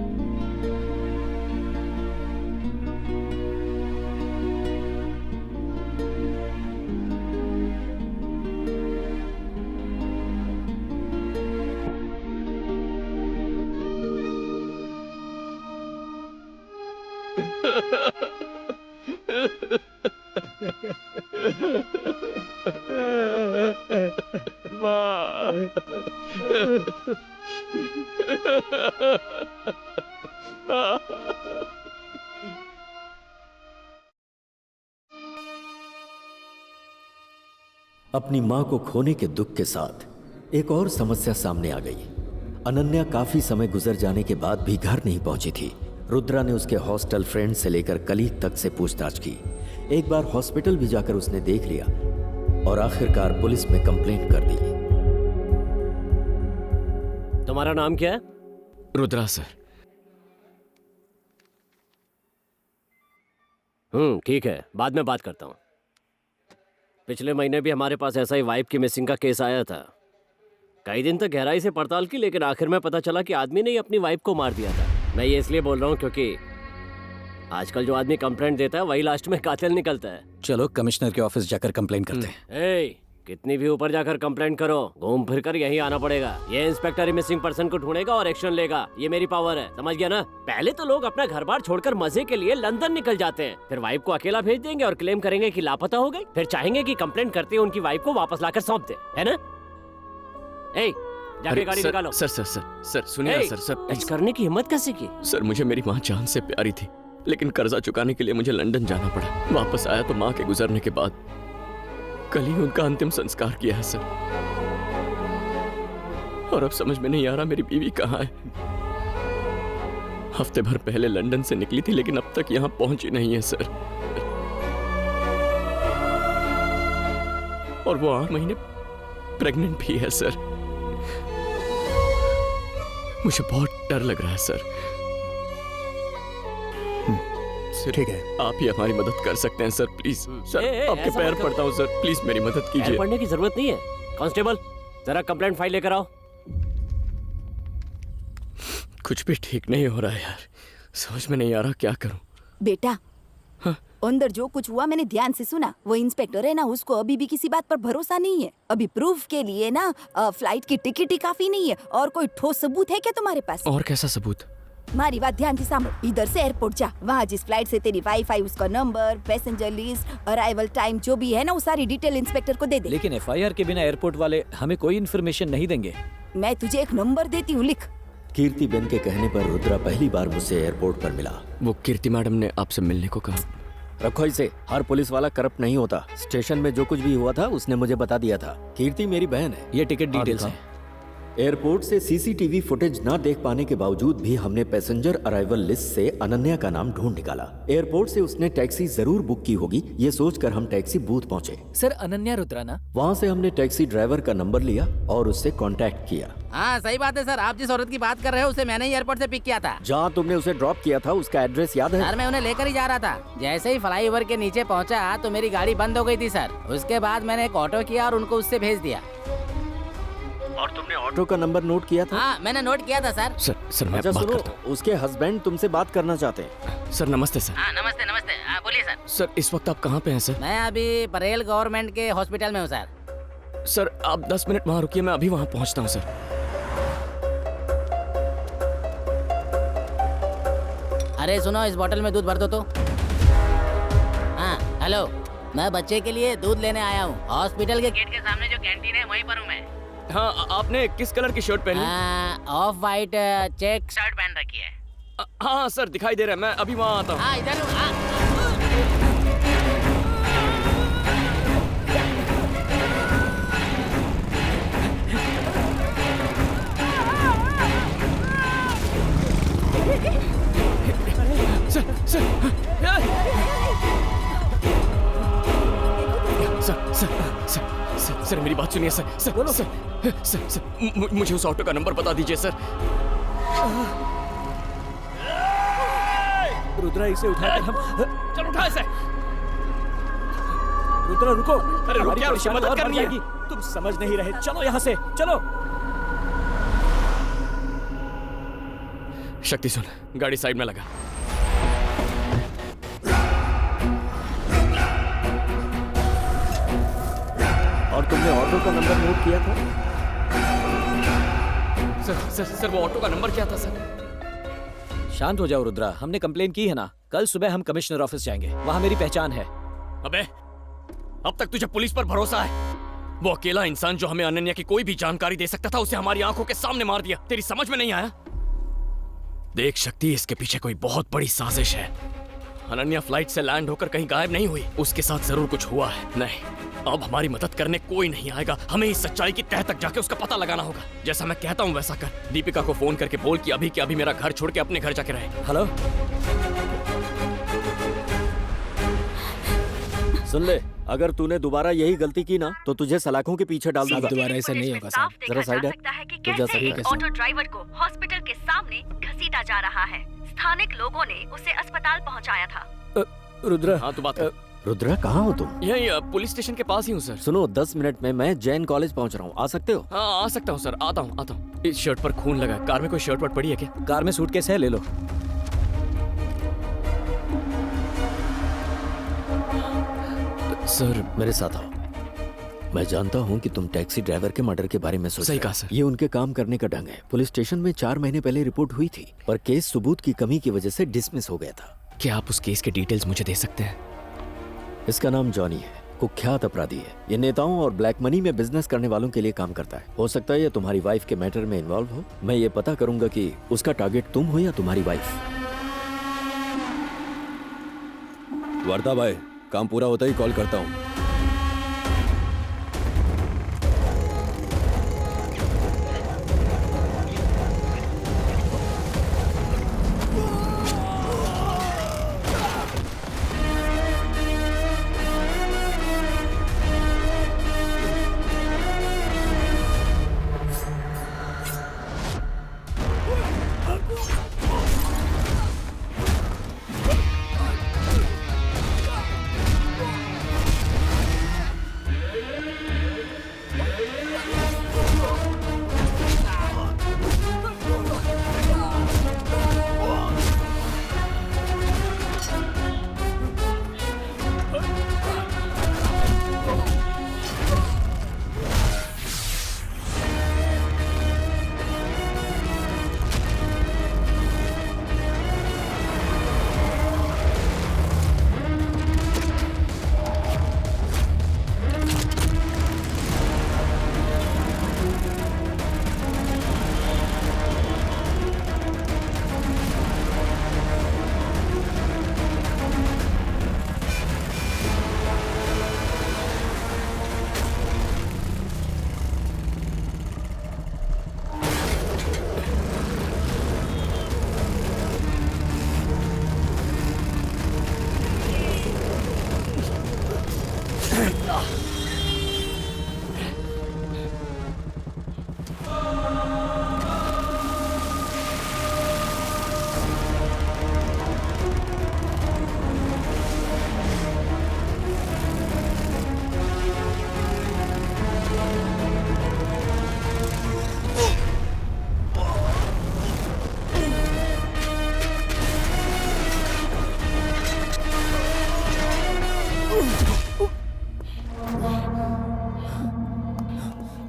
अपनी मां को खोने के दुख के साथ एक और समस्या सामने आ गई। अनन्या काफी समय गुजर जाने के बाद भी घर नहीं पहुंची थी। रुद्रा ने उसके हॉस्टल फ्रेंड से लेकर कलीग तक से पूछताछ की। एक बार हॉस्पिटल भी जाकर उसने देख लिया और आखिरकार पुलिस में कंप्लेंट कर दी। तुम्हारा नाम क्या है? रुद्रा सर। ठीक है, बाद में बात करता हूँ। पिछले महीने भी हमारे पास ऐसा ही वाइफ की मिसिंग का केस आया था। कई दिन तक गहराई से पड़ताल की, लेकिन आखिर में पता चला कि आदमी ने ही अपनी वाइफ को मार दिया था। मैं ये इसलिए बोल रहा हूँ क्योंकि आजकल जो आदमी कंप्लेंट देता है वही लास्ट में कातिल निकलता है। चलो कमिश्नर के ऑफिस जाकर कंप्लेन करते हैं। ए, कितनी भी ऊपर जाकर कंप्लेंट करो, घूम फिर कर यहीं आना पड़ेगा। ये इंस्पेक्टर ही मिसिंग पर्सन को ढूंढेगा और एक्शन लेगा। ये मेरी पावर है, समझ गया ना? पहले तो लोग अपना घर बार छोड़कर मजे के लिए लंदन निकल जाते हैं, फिर वाइफ को अकेला भेज देंगे और क्लेम करेंगे कि लापता हो गई, फिर चाहेंगे कि कंप्लेंट करते हुए उनकी वाइफ को वापस लाकर सौंप दे, है ना? ए, जाके गाड़ी निकालो। सर सुनिए ना, सर टच करने की हिम्मत कैसे की? सर मुझे मेरी माँ जान से प्यारी थी, लेकिन कर्जा चुकाने के लिए मुझे लंदन जाना पड़ा। वापस आया तो माँ के गुजरने के बाद कल ही उनका अंतिम संस्कार किया है सर। और अब समझ में नहीं आ रहा मेरी बीवी कहाँ है। हफ्ते भर पहले लंदन से निकली थी, लेकिन अब तक यहाँ पहुंची नहीं है सर। और वो 8 महीने प्रेग्नेंट भी है सर। मुझे बहुत डर लग रहा है सर। ठीक है, आप ही हमारी मदद कर सकते हैं सर, प्लीज। सर आपके पैर पड़ता हूँ सर, प्लीज मेरी मदद कीजिए। पैर पड़ने की जरूरत नहीं है। कांस्टेबल, जरा कंप्लेंट फाइल लेकर आओ। कुछ भी ठीक नहीं हो रहा है यार, समझ में नहीं आ रहा क्या करूं। बेटा, अंदर जो कुछ हुआ मैंने ध्यान से सुना। वो इंस्पेक्टर है ना, उसको अभी भी किसी बात पर भरोसा नहीं है। अभी प्रूफ के लिए ना फ्लाइट की टिकट ही काफी नहीं है। और कोई ठोस सबूत है क्या तुम्हारे पास? और कैसा सबूत? हमारी बात ध्यान से सामने। इधर से एयरपोर्ट जा, वहाँ जिस फ्लाइट से तेरी वाइफ आई उसका number, passenger list, arrival time जो भी है ना, वो सारी डिटेल इंस्पेक्टर को दे दे। लेकिन FIR के बिना एयरपोर्ट वाले हमें कोई इन्फॉर्मेशन नहीं देंगे। मैं तुझे एक नंबर देती हूँ, लिख। कीर्ति बेन के कहने पर रुद्रा पहली बार मुझसे एयरपोर्ट पर मिला। वो कीर्ति मैडम ने आपसे मिलने को कहा। रखो इसे, हर पुलिस वाला करप्ट नहीं होता। स्टेशन में जो कुछ भी हुआ था उसने मुझे बता दिया था। कीर्ति मेरी बहन है। ये टिकट डिटेल्स हैं। एयरपोर्ट से CCTV फुटेज ना देख पाने के बावजूद भी हमने पैसेंजर अराइवल लिस्ट से अनन्या का नाम ढूंढ निकाला। एयरपोर्ट से उसने टैक्सी जरूर बुक की होगी, ये सोचकर हम टैक्सी बूथ पहुंचे। सर अनन्या रुद्रा ना? वहाँ से हमने टैक्सी ड्राइवर का नंबर लिया और उससे कांटेक्ट किया। हाँ सही बात है सर, आप जिस औरत की बात कर रहे हो उसे मैंने ही एयरपोर्ट से पिक किया था। जहाँ तुमने उसे ड्रॉप किया था उसका एड्रेस याद है? सर मैं उन्हें लेकर ही जा रहा था। जैसे ही फ्लाईओवर के नीचे पहुँचा तो मेरी गाड़ी बंद हो गई थी सर। उसके बाद मैंने एक ऑटो किया और उनको उससे भेज दिया। और तुमने ऑटो का नंबर नोट किया था? हाँ मैंने नोट किया था सर। सर मैं अच्छा बात सुनो, करता हूं। उसके हस्बैंड तुमसे बात करना चाहते हैं। सर नमस्ते सर। हाँ नमस्ते नमस्ते, बोलिए सर। सर इस वक्त आप कहाँ पे हैं सर? मैं अभी परेल गवर्नमेंट के हॉस्पिटल में हूँ सर। सर आप 10 मिनट वहाँ रुकिए, मैं अभी वहाँ पहुँचता हूँ सर। अरे सुनो, इस बोतल में दूध भर दो तो। हाँ हेलो, मैं बच्चे के लिए दूध लेने आया हूँ। हॉस्पिटल के गेट के सामने जो कैंटीन है वहीं पर हूँ मैं। हाँ आपने किस कलर की शर्ट पहनी? ऑफ वाइट चेक शर्ट पहन रखी है। हाँ सर दिखाई दे रहा है, मैं अभी वहाँ आता हूँ। हाँ इधर हूँ। सर मेरी बात सुनिए सर। सर मुझे उस ऑटो का नंबर बता दीजिए सर। रुद्रा इसे उठाकर हम चलो उठा इसे। रुद्रा रुको, अरे रुक यार, उसकी मदद करनी है। तुम समझ नहीं रहे, चलो यहाँ से चलो। शक्ति सुन, गाड़ी साइड में लगा। और तुमने ऑटो का नंबर नोट किया था? सर वो ऑटो का नंबर क्या था सर? शांत हो जाओ रुद्रा, हमने कंप्लेन की है ना। कल सुबह हम कमिश्नर ऑफिस जाएंगे, वहाँ मेरी पहचान है। अबे अब तक तुझे पुलिस पर भरोसा है? वो अकेला इंसान जो हमें अनन्या की कोई भी जानकारी दे सकता था, उसे हमारी आंखों के सामने मार दिया। तेरी समझ में नहीं आया? देख शक्ति, इसके पीछे कोई बहुत बड़ी साजिश है। अनन्या फ्लाइट से लैंड होकर कहीं गायब नहीं हुई, उसके साथ जरूर कुछ हुआ है। नहीं, अब हमारी मदद करने कोई नहीं आएगा। हमें इस सच्चाई की तह तक जाके उसका पता लगाना होगा। जैसा मैं कहता हूँ वैसा कर। दीपिका को फोन करके बोल कि अभी के अभी मेरा घर छोड़ के अपने घर जाके रहे। हेलो, सुन ले, अगर तूने दोबारा यही गलती की ना तो तुझे सलाखों के पीछे डाल दूंगा। दोबारा ऐसा नहीं होगा साहब। जरा साइड है। तो कैसे ऑटो ड्राइवर को हॉस्पिटल के सामने घसीटा जा रहा है। स्थानिक लोगों ने उसे अस्पताल पहुंचाया था। रुद्रा, हाँ तू बात कर। रुद्रा कहाँ हो तुम? यही पुलिस स्टेशन के पास ही हूँ सर। सुनो 10 मिनट में मैं जैन कॉलेज पहुँच रहा हूँ, आ सकते हो? हाँ आ सकता हूँ सर, आता हूँ। इस शर्ट पर खून लगा है। कार में कोई शर्ट वर्ट पड़ी है क्या? कार में सूटकेस है, ले लो। सर मेरे साथ आओ। मैं जानता हूँ कि तुम टैक्सी ड्राइवर के मर्डर के बारे में सोच सही रहे हो। कहा सर। ये उनके काम करने का ढंग है। पुलिस स्टेशन में 4 महीने पहले रिपोर्ट हुई थी, पर केस सबूत की कमी की वजह से डिसमिस हो गया था। क्या आप उस केस के डिटेल्स मुझे दे सकते हैं? इसका नाम जॉनी है, कुख्यात अपराधी है। ये नेताओं और ब्लैक मनी में बिजनेस करने वालों के लिए काम करता है। हो सकता है ये तुम्हारी वाइफ के मैटर में इन्वॉल्व हो। मैं ये पता करूंगा कि उसका टारगेट तुम हो या तुम्हारी वाइफ। वर्दा भाई, काम पूरा होता ही कॉल करता हूँ।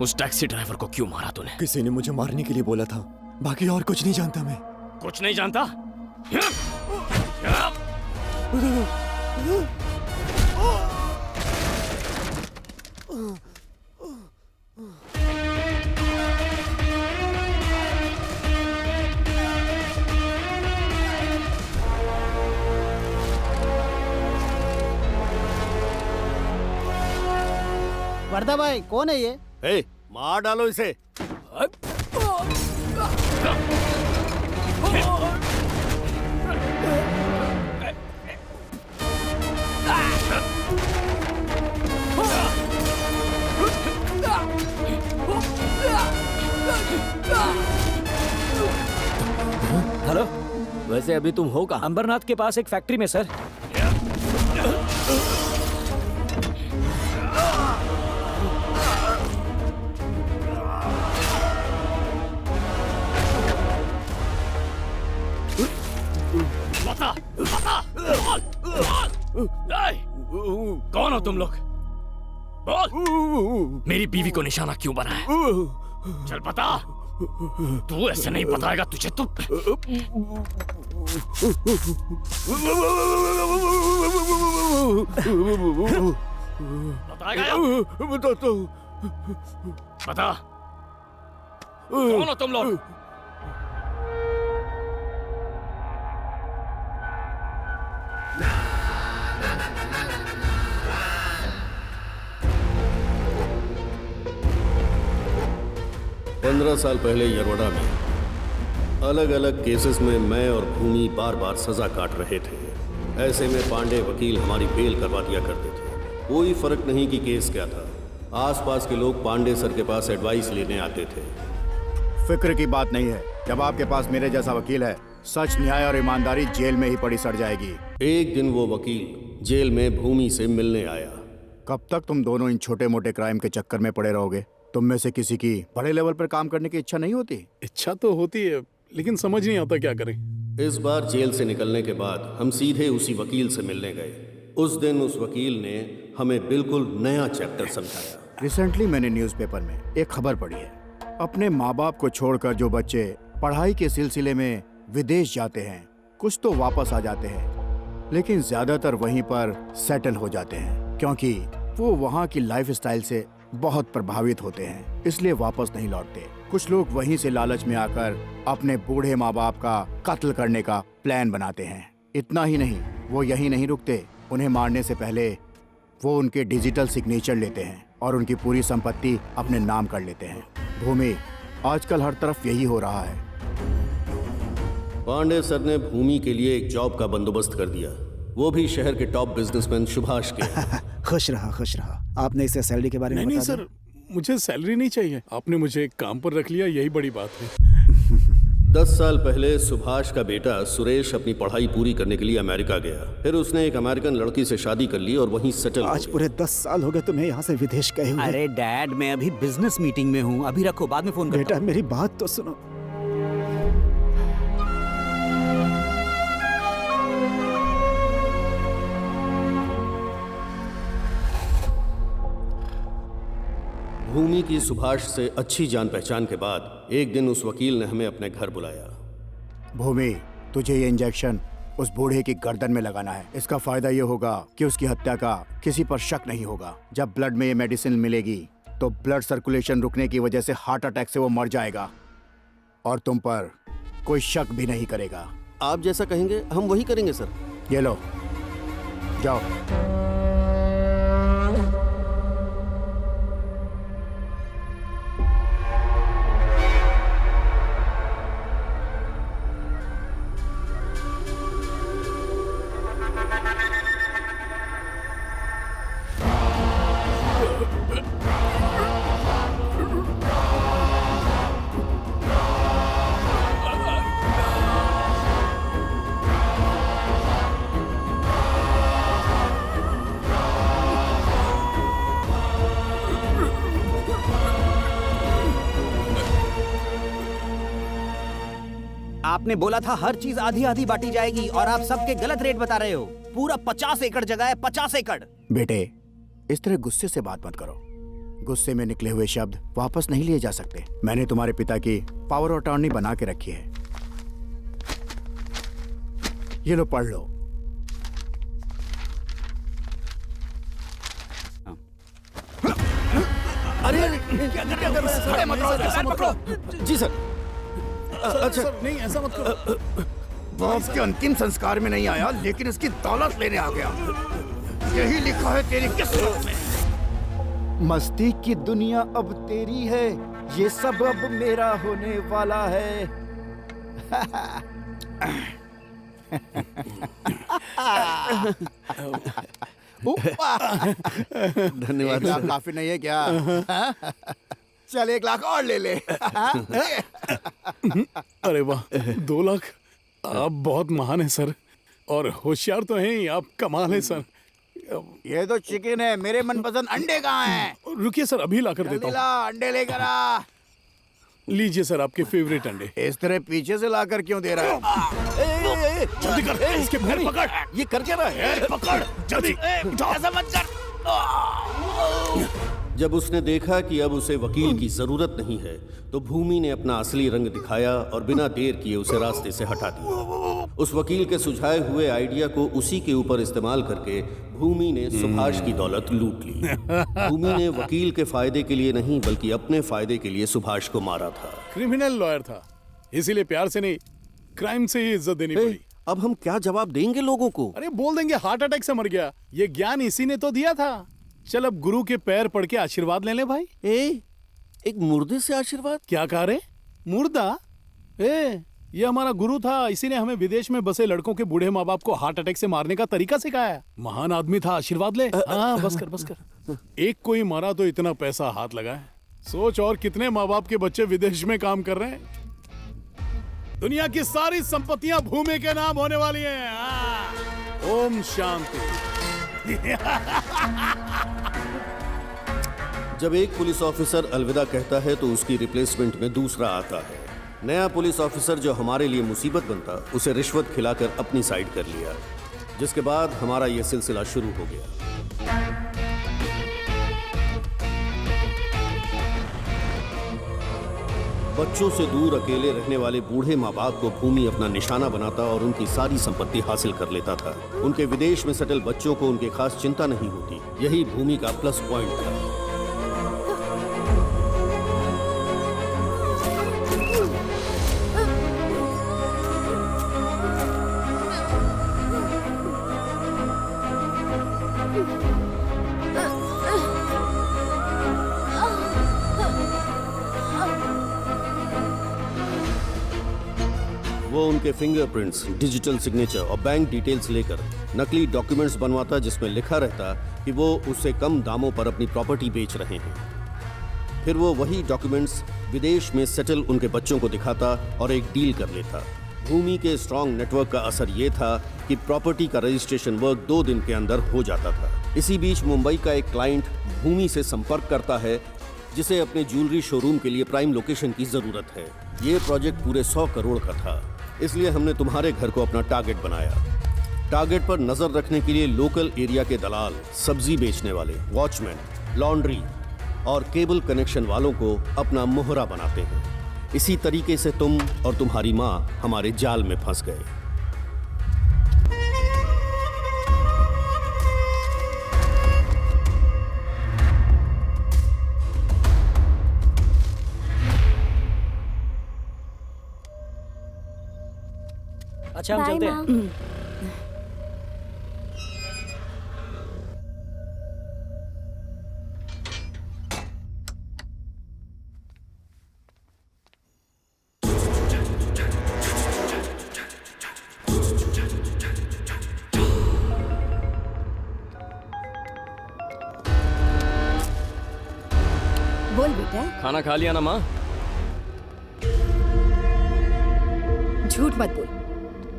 उस टैक्सी ड्राइवर को क्यों मारा तूने? किसी ने मुझे मारने के लिए बोला था, बाकी और कुछ नहीं जानता मैं। कुछ नहीं जानता? वर्दा भाई कौन है ये? ए, मार डालो इसे। हेलो, वैसे अभी तुम हो कहाँ? अंबरनाथ के पास एक फैक्ट्री में सर। कौन हो तुम लोग? बोल। मेरी बीवी को निशाना क्यों बनाया? चल बता। तू ऐसे नहीं बताएगा तुझे तो। बताएगा या? बताता हूँ। बता। कौन हो तुम लोग? 15 साल पहले यरवड़ा में अलग अलग केसेस में मैं और भूमि बार बार सजा काट रहे थे। ऐसे में पांडे वकील हमारी बेल करवा दिया करते थे। कोई फर्क नहीं कि केस क्या था, आसपास के लोग पांडे सर के पास एडवाइस लेने आते थे। फिक्र की बात नहीं है, जब आपके पास मेरे जैसा वकील है, सच, न्याय और ईमानदारी जेल में ही पड़ी सड़ जाएगी। एक दिन वो वकील जेल में भूमि से मिलने आया। कब तक तुम दोनों इन छोटे मोटे क्राइम के चक्कर में पड़े रहोगे? तुम में से किसी की बड़े लेवल पर काम करने की इच्छा नहीं होती? इच्छा तो होती है, लेकिन समझ नहीं आता क्या करें। इस बार जेल से निकलने के बाद हम सीधे उसी वकील से मिलने गए। उस दिन उस वकील ने हमें बिल्कुल नया चैप्टर समझाया। रिसेंटली मैंने न्यूज़पेपर में एक खबर पढ़ी है। अपने माँ बाप को छोड़कर जो बच्चे पढ़ाई के सिलसिले में विदेश जाते हैं, कुछ तो वापस आ जाते हैं, लेकिन ज्यादातर वहीं पर सेटल हो जाते हैं क्योंकि वो वहाँ की लाइफस्टाइल से बहुत प्रभावित होते हैं, इसलिए वापस नहीं लौटते। कुछ लोग वहीं से लालच में आकर अपने बूढ़े माँ बाप का कत्ल करने का प्लान बनाते हैं। इतना ही नहीं, वो यहीं नहीं रुकते, उन्हें मारने से पहले वो उनके डिजिटल सिग्नेचर लेते हैं और उनकी पूरी संपत्ति अपने नाम कर लेते हैं। भूमि, आजकल हर तरफ यही हो रहा है। पांडे सर ने भूमि के लिए एक जॉब का बंदोबस्त कर दिया, वो भी शहर के टॉप बिजनेसमैन सुभाष के। खुश रहा, खुश रहा। आपने इसे सैलरी के बारे में नहीं बता सर, मुझे सैलरी नहीं चाहिए। आपने मुझे एक काम पर रख लिया, यही बड़ी बात है। 10 साल पहले सुभाष का बेटा सुरेश अपनी पढ़ाई पूरी करने के लिए अमेरिका गया। फिर उसने एक अमेरिकन लड़की से शादी कर ली और वहीं सेटल हो आज गया। पूरे 10 साल हो गए तुम्हें यहाँ से विदेश गए हुए। अरे डैड, मैं अभी बिजनेस मीटिंग में हूँ, अभी रखो, बाद में फोन करता बेटा मेरी बात तो सुनो। भूमि की सुभाष से अच्छी जान पहचान के बाद एक दिन उस वकील ने हमें अपने घर बुलाया। भूमि, तुझे ये इंजेक्शन उस बूढ़े की गर्दन में लगाना है। इसका फायदा ये होगा कि उसकी हत्या का किसी पर शक नहीं होगा। जब ब्लड में ये मेडिसिन मिलेगी तो ब्लड सर्कुलेशन रुकने की वजह से हार्ट अटैक से वो मर जाएगा और तुम पर कोई शक भी नहीं करेगा। आप जैसा कहेंगे हम वही करेंगे सर। ये लो, जाओ। आपने बोला था हर चीज आधी आधी बांटी जाएगी और आप सबके गलत रेट बता रहे हो। पूरा 50 एकड़ जगह है, 50 एकड़। बेटे, इस तरह गुस्से से बात मत करो। गुस्से में निकले हुए शब्द वापस नहीं लिए जा सकते। मैंने तुम्हारे पिता की पावर ऑफ अटॉर्नी बना के रखी है। ये लो, पढ़ लो। अरे क्या कर रहे हैं? मत रहो, ऐसा मत करो। जी सर। अच्छा सर, नहीं ऐसा मत करो। बाप के अंतिम संस्कार में नहीं आया, लेकिन इसकी दौलत लेने आ गया। यही लिखा है तेरी किस्मत में। मस्ती की दुनिया अब तेरी है, ये सब अब मेरा होने वाला है। धन्यवाद। 1 लाख काफी नहीं है क्या? चल 1 लाख और ले ले। अरे वाह, 2 लाख। आप बहुत महान हैं सर, और होशियार तो हैं ही आप। कमाल है सर। ये तो चिकन है, मेरे मनपसंद अंडे कहाँ हैं? रुकिए सर, अभी ला कर देता हूँ। अंडे लेकर आ। लीजिए सर, आपके फेवरेट अंडे। इस तरह पीछे से लाकर क्यों दे रहा है? जल्दी कर, इसके पैर पकड़। ये कर क्या रहा है? पकड़ जल्दी। ऐसा मत कर। जब उसने देखा कि अब उसे वकील की जरूरत नहीं है, तो भूमि ने अपना असली रंग दिखाया और बिना देर किए उसे रास्ते से हटा दिया। उस वकील के सुझाए हुए आइडिया को उसी के ऊपर इस्तेमाल करके भूमि ने सुभाष की दौलत लूट ली। भूमि ने वकील के फायदे के लिए नहीं, बल्कि अपने फायदे के लिए सुभाष को मारा था। क्रिमिनल लॉयर था, इसीलिए प्यार से नहीं, क्राइम से ही इज्जत देनी पड़ी। अब हम क्या जवाब देंगे लोगों को? अरे बोल देंगे हार्ट अटैक से मर गया। ये ज्ञान इसी ने तो दिया था। चल अब गुरु के पैर पड़ के आशीर्वाद ले ले भाई। एक मुर्दे से आशीर्वाद? क्या कह रहे? मुर्दा? ये हमारा गुरु था, इसी ने हमें विदेश में बसे लड़कों के बूढ़े माँ बाप को हार्ट अटैक से मारने का तरीका सिखाया। महान आदमी था, आशीर्वाद ले। हाँ, बस कर। एक कोई मारा तो इतना पैसा हाथ लगा है। सोच और कितने माँ बाप के बच्चे विदेश में काम कर रहे हैं। दुनिया की सारी संपत्तियां भूमि के नाम होने वाली हैं। ओम शांति। जब एक पुलिस ऑफिसर अलविदा कहता है तो उसकी रिप्लेसमेंट में दूसरा आता है। नया पुलिस ऑफिसर जो हमारे लिए मुसीबत बनता, उसे रिश्वत खिलाकर अपनी साइड कर लिया, जिसके बाद हमारा यह सिलसिला शुरू हो गया। बच्चों से दूर अकेले रहने वाले बूढ़े माँ बाप को भूमि अपना निशाना बनाता और उनकी सारी संपत्ति हासिल कर लेता था। उनके विदेश में सेटल बच्चों को उनकी खास चिंता नहीं होती। यही भूमि का प्लस पॉइंट था। वो उनके फिंगरप्रिंट्स, डिजिटल सिग्नेचर और बैंक डिटेल्स लेकर नकली डॉक्यूमेंट्स बनवाता जिसमें लिखा रहता कि वो उससे कम दामों पर अपनी प्रॉपर्टी बेच रहे हैं। फिर वो वही डॉक्यूमेंट्स विदेश में सेटल उनके बच्चों को दिखाता और एक डील कर लेता। भूमि के स्ट्रॉन्ग नेटवर्क का असर ये था कि प्रॉपर्टी का रजिस्ट्रेशन वर्क 2 दिन के अंदर हो जाता था। इसी बीच मुंबई का एक क्लाइंट भूमि से संपर्क करता है जिसे अपने ज्वेलरी शोरूम के लिए प्राइम लोकेशन की जरूरत है। ये प्रोजेक्ट पूरे 100 करोड़ का था, इसलिए हमने तुम्हारे घर को अपना टारगेट बनाया। टारगेट पर नजर रखने के लिए लोकल एरिया के दलाल, सब्जी बेचने वाले, वॉचमैन, लॉन्ड्री और केबल कनेक्शन वालों को अपना मोहरा बनाते हैं। इसी तरीके से तुम और तुम्हारी माँ हमारे जाल में फंस गए। अच्छा हम चलते हैं। बोल बेटा। खाना खा लिया ना माँ? झूठ मत बोल।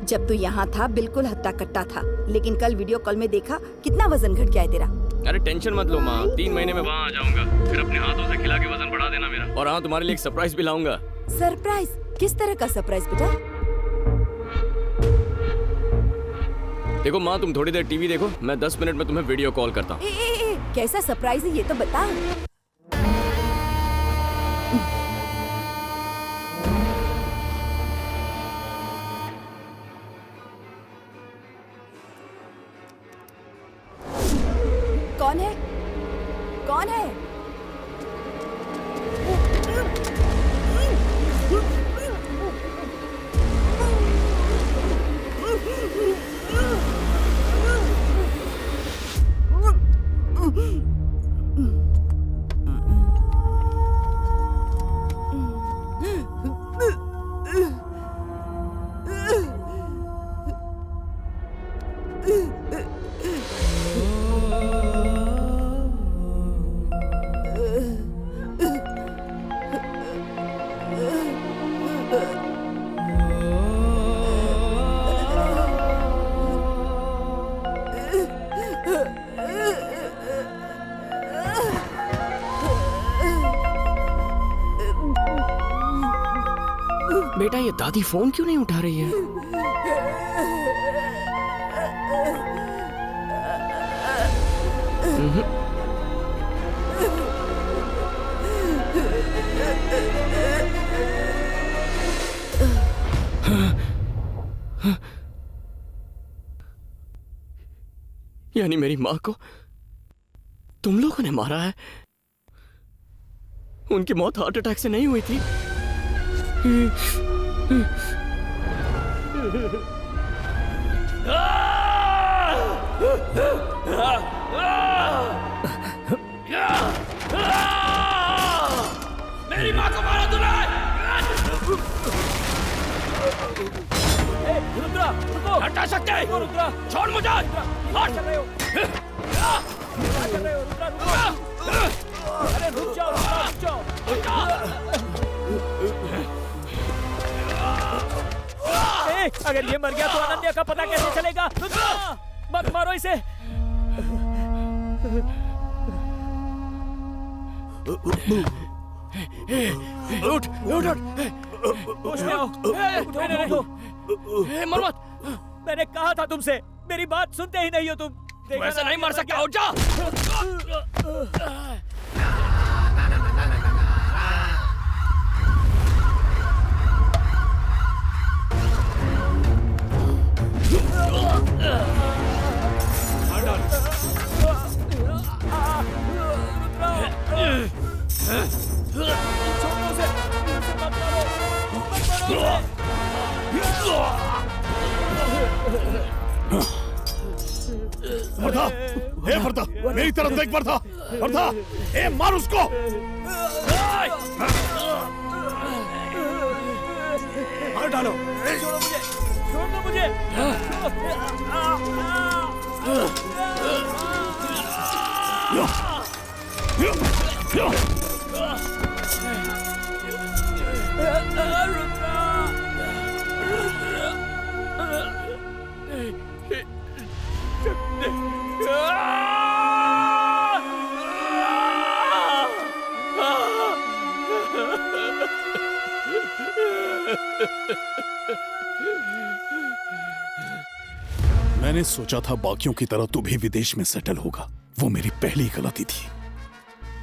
जब तू यहाँ था बिल्कुल हट्टा कट्टा था, लेकिन कल वीडियो कॉल में देखा कितना वजन घट गया है तेरा। अरे टेंशन मत लो माँ, 3 महीने में वहाँ आ जाऊंगा। फिर अपने हाथों से खिला के वजन बढ़ा देना मेरा। और हाँ, तुम्हारे लिए एक सरप्राइज भी लाऊंगा। सरप्राइज? किस तरह का सरप्राइज बेटा? देखो माँ, तुम थोड़ी देर टीवी देखो, मैं 10 मिनट में तुम्हें वीडियो कॉल करता हूँ। कैसा सरप्राइज है ये तो बता। कौन है? कौन है? बेटा, ये दादी फोन क्यों नहीं उठा रही है? यानी मेरी माँ को तुम लोगों ने मारा है? उनकी मौत हार्ट अटैक से नहीं हुई थी? मेरी माँ को मारा तूने! रुद्रा, रुको! हटा सकते हैं? रुद्रा, छोड़ मुझे! हट! चल रहे हो? क्या कर रहे हो? रुद्रा, रुको! अरे रुक जाओ, रुक जाओ! अगर ये मर गया तो अनन्या का पता कैसे चलेगा? रुद्रा, मत मारो इसे! उठ उठ उठ होश में आओ। मर मत। मैंने कहा था तुमसे, मेरी बात सुनते ही नहीं हो तुम। तू ऐसे नहीं मर सकता, उठ जा। वर्धा, हे वर्धा, मेरी तरफ देख वर्धा, वर्धा, ए मार उसको। मार डालो। छोड़ो मुझे, छोड़ दो मुझे। मैंने सोचा था बाकियों की तरह तू भी विदेश में सेटल होगा। वो मेरी पहली गलती थी।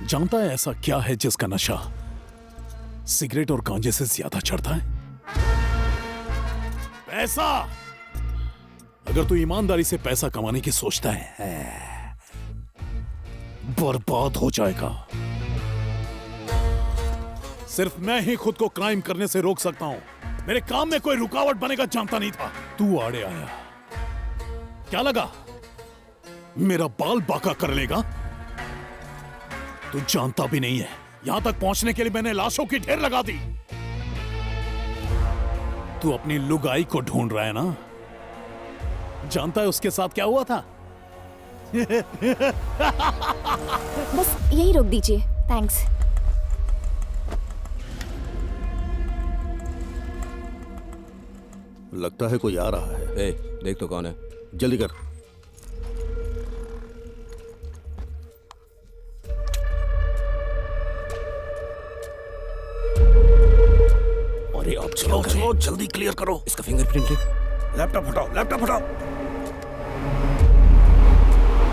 जानता है ऐसा क्या है जिसका नशा सिगरेट और गांजे से ज्यादा चढ़ता है? पैसा। अगर तू ईमानदारी से पैसा कमाने की सोचता है, बर्बाद हो जाएगा। सिर्फ मैं ही खुद को क्राइम करने से रोक सकता हूं। मेरे काम में कोई रुकावट बनेगा जानता नहीं था। तू आड़े आया, क्या लगा मेरा बाल बाका कर लेगा? तू जानता भी नहीं है, यहां तक पहुंचने के लिए मैंने लाशों की ढेर लगा दी। तू अपनी लुगाई को ढूंढ रहा है ना? जानता है उसके साथ क्या हुआ था? बस यही रोक दीजिए, थैंक्स। लगता है कोई आ रहा है। ए, देख तो कौन है। जल्दी कर। अरे अब चलो चलो जल्दी क्लियर करो। इसका फिंगरप्रिंट ले। लैपटॉप हटाओ, लैपटॉप हटाओ।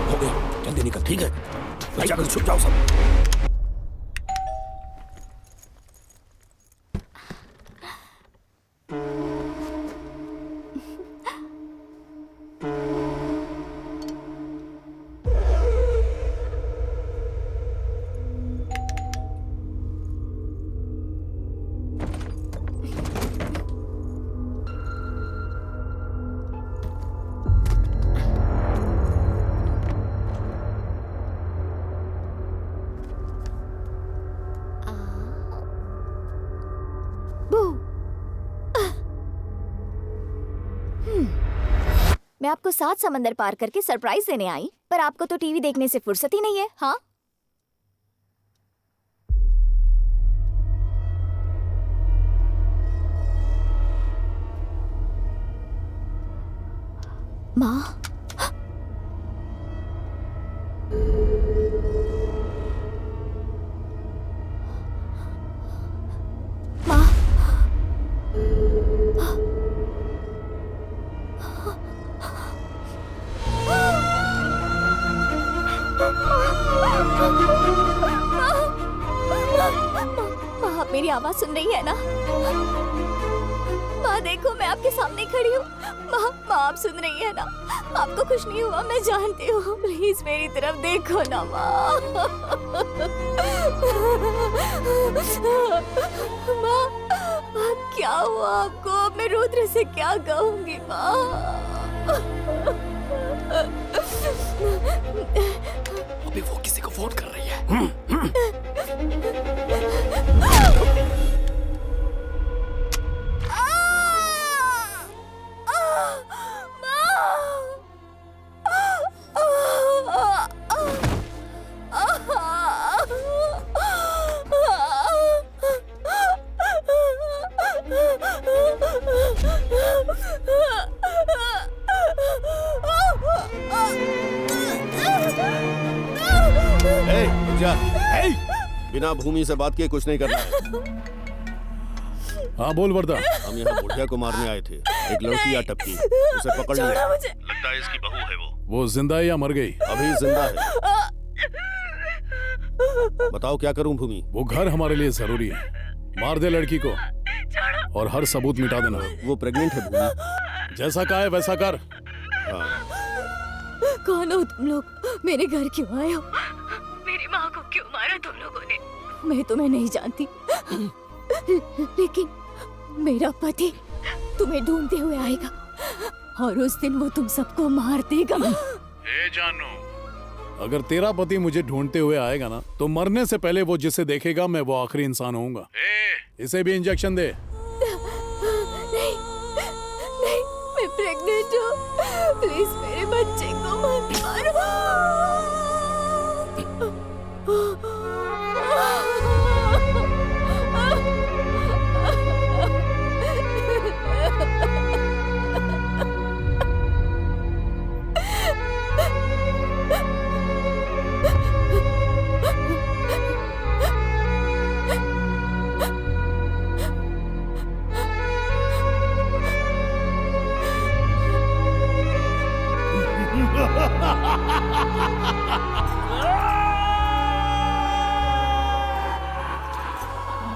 हो गया, जल्दी निकल। ठीक है, जाकर छुप जाओ सब। मैं आपको 7 समंदर पार करके सरप्राइज देने आई, पर आपको तो टीवी देखने से फुर्सत ही नहीं है। हाँ, माँ। आप मेरी आवाज सुन रही है ना? माँ देखो, मैं आपके सामने खड़ी हूँ। माँ, आप सुन रही है ना? आपको कुछ नहीं हुआ, मैं जानती हूँ। प्लीज मेरी तरफ देखो ना माँ। माँ, क्या हुआ आपको? मैं रुद्र से क्या कहूँगी माँ? अभी वो किसी को फोन कर रही है। जा। बिना भूमि से बात किए कुछ नहीं करना है। हाँ बोल वर्दा। हम यहाँ बुढ़िया को मारने आए थे। एक लड़की आ टपकी, उसे पकड़ लिया। लगता है इसकी बहू है वो जिंदा है या मर गई? अभी जिंदा है। बताओ क्या करूं भूमि? वो घर हमारे लिए जरूरी है। मार दे लड़की को और हर सबूत मिटा देना। वो प्रेग्नेंट है भूमि। जैसा कहा है वैसा कर। कौन हो तुम लोग? मेरे घर क्यों आए हो? मेरी माँ को क्यों मारा तुम लोगों ने? मैं तुम्हें नहीं जानती, लेकिन मेरा पति तुम्हें ढूंढते हुए आएगा और उस दिन वो तुम सबको मार देगा। जानू, अगर तेरा पति मुझे ढूंढते हुए आएगा ना, तो मरने से पहले वो जिसे देखेगा मैं वो आखिरी इंसान होऊंगा। इसे भी इंजेक्शन दे। नहीं, नहीं, मैं प्रेग्नेंट हूँ। प्लीज मेरे बच्चे को मत मारो।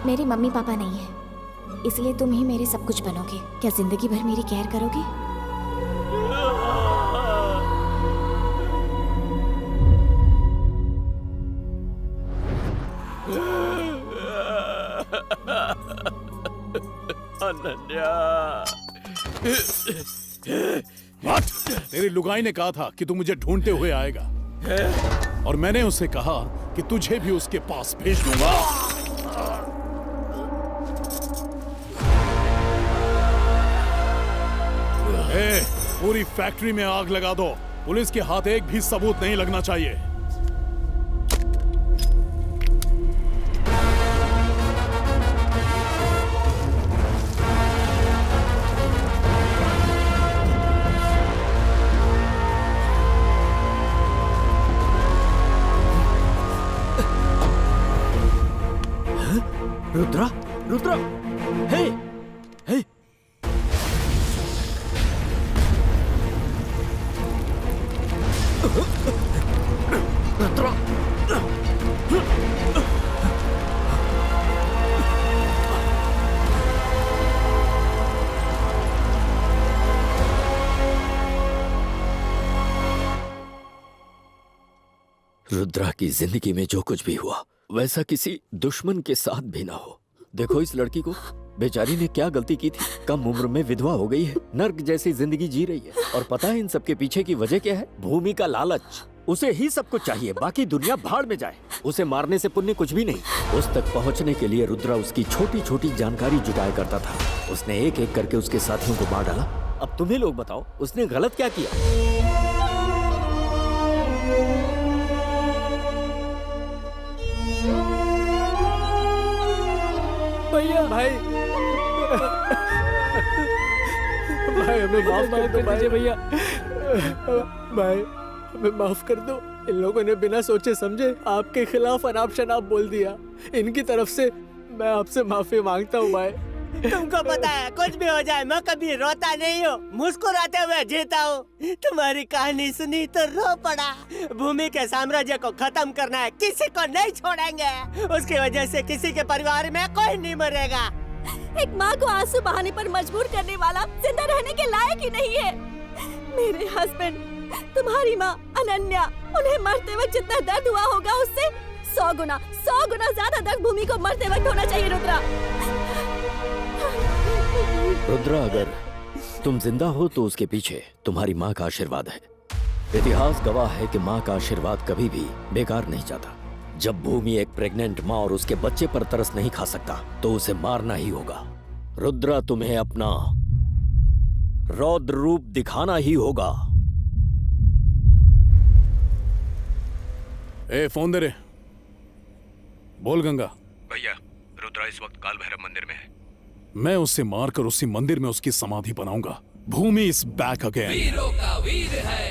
मेरे मम्मी पापा नहीं है, इसलिए तुम ही मेरे सब कुछ बनोगे। क्या जिंदगी भर मेरी केयर करोगे? अनन्या। तेरी लुगाई ने कहा था कि तू मुझे ढूंढते हुए आएगा, और मैंने उसे कहा कि तुझे भी उसके पास भेज दूंगा। पूरी फैक्ट्री में आग लगा दो। पुलिस के हाथ एक भी सबूत नहीं लगना चाहिए। रुद्रा, रुद्रा, हे, हे। रुद्रा। रुद्रा की जिंदगी में जो कुछ भी हुआ वैसा किसी दुश्मन के साथ भी ना हो। देखो इस लड़की को, बेचारी ने क्या गलती की थी। कम उम्र में विधवा हो गई है, नर्क जैसी जिंदगी जी रही है। और पता है इन सब के पीछे की वजह क्या है? भूमि का लालच। उसे ही सब कुछ चाहिए, बाकी दुनिया भाड़ में जाए। उसे मारने से पुण्य कुछ भी नहीं। उस तक पहुंचने के लिए रुद्रा उसकी छोटी छोटी जानकारी जुटाया करता था। उसने एक एक करके उसके साथियों को मार डाला। अब तुम्हें लोग बताओ, उसने गलत क्या किया? भैया, भाई, भाई हमें माफ कर दो भाई। भैया, भाई हमें माफ कर दो। इन लोगों ने बिना सोचे समझे आपके खिलाफ अनाप शनाप बोल दिया। इनकी तरफ से मैं आपसे माफी मांगता हूँ भाई। तुमको पता है कुछ भी हो जाए मैं कभी रोता नहीं हूँ, मुस्कुराते हुए जीता हूँ। तुम्हारी कहानी सुनी तो रो पड़ा। भूमि के साम्राज्य को खत्म करना है, किसी को नहीं छोड़ेंगे। उसकी वजह से किसी के परिवार में कोई नहीं मरेगा। एक माँ को आंसू बहाने पर मजबूर करने वाला जिंदा रहने के लायक ही नहीं है। मेरे हस्बैंड, तुम्हारी माँ अनन्या, उन्हें मरते वक्त जितना दर्द हुआ होगा उससे 100 गुना ज्यादा दर्द भूमि को मरते वक्त होना चाहिए। रुद्रा, रुद्रा, अगर तुम जिंदा हो तो उसके पीछे तुम्हारी माँ का आशीर्वाद है। इतिहास गवाह है कि माँ का आशीर्वाद कभी भी बेकार नहीं जाता। जब भूमि एक प्रेग्नेंट माँ और उसके बच्चे पर तरस नहीं खा सकता तो उसे मारना ही होगा। रुद्रा, तुम्हें अपना रौद्र रूप दिखाना ही होगा। ए, फोन दे रे। बोल गंगा। भैया, रुद्रा इस वक्त काल भैरव मंदिर में है। मैं उसे मारकर उसी मंदिर में उसकी समाधि बनाऊंगा। भूमि इज बैक अगेन। वीरों का वीर है,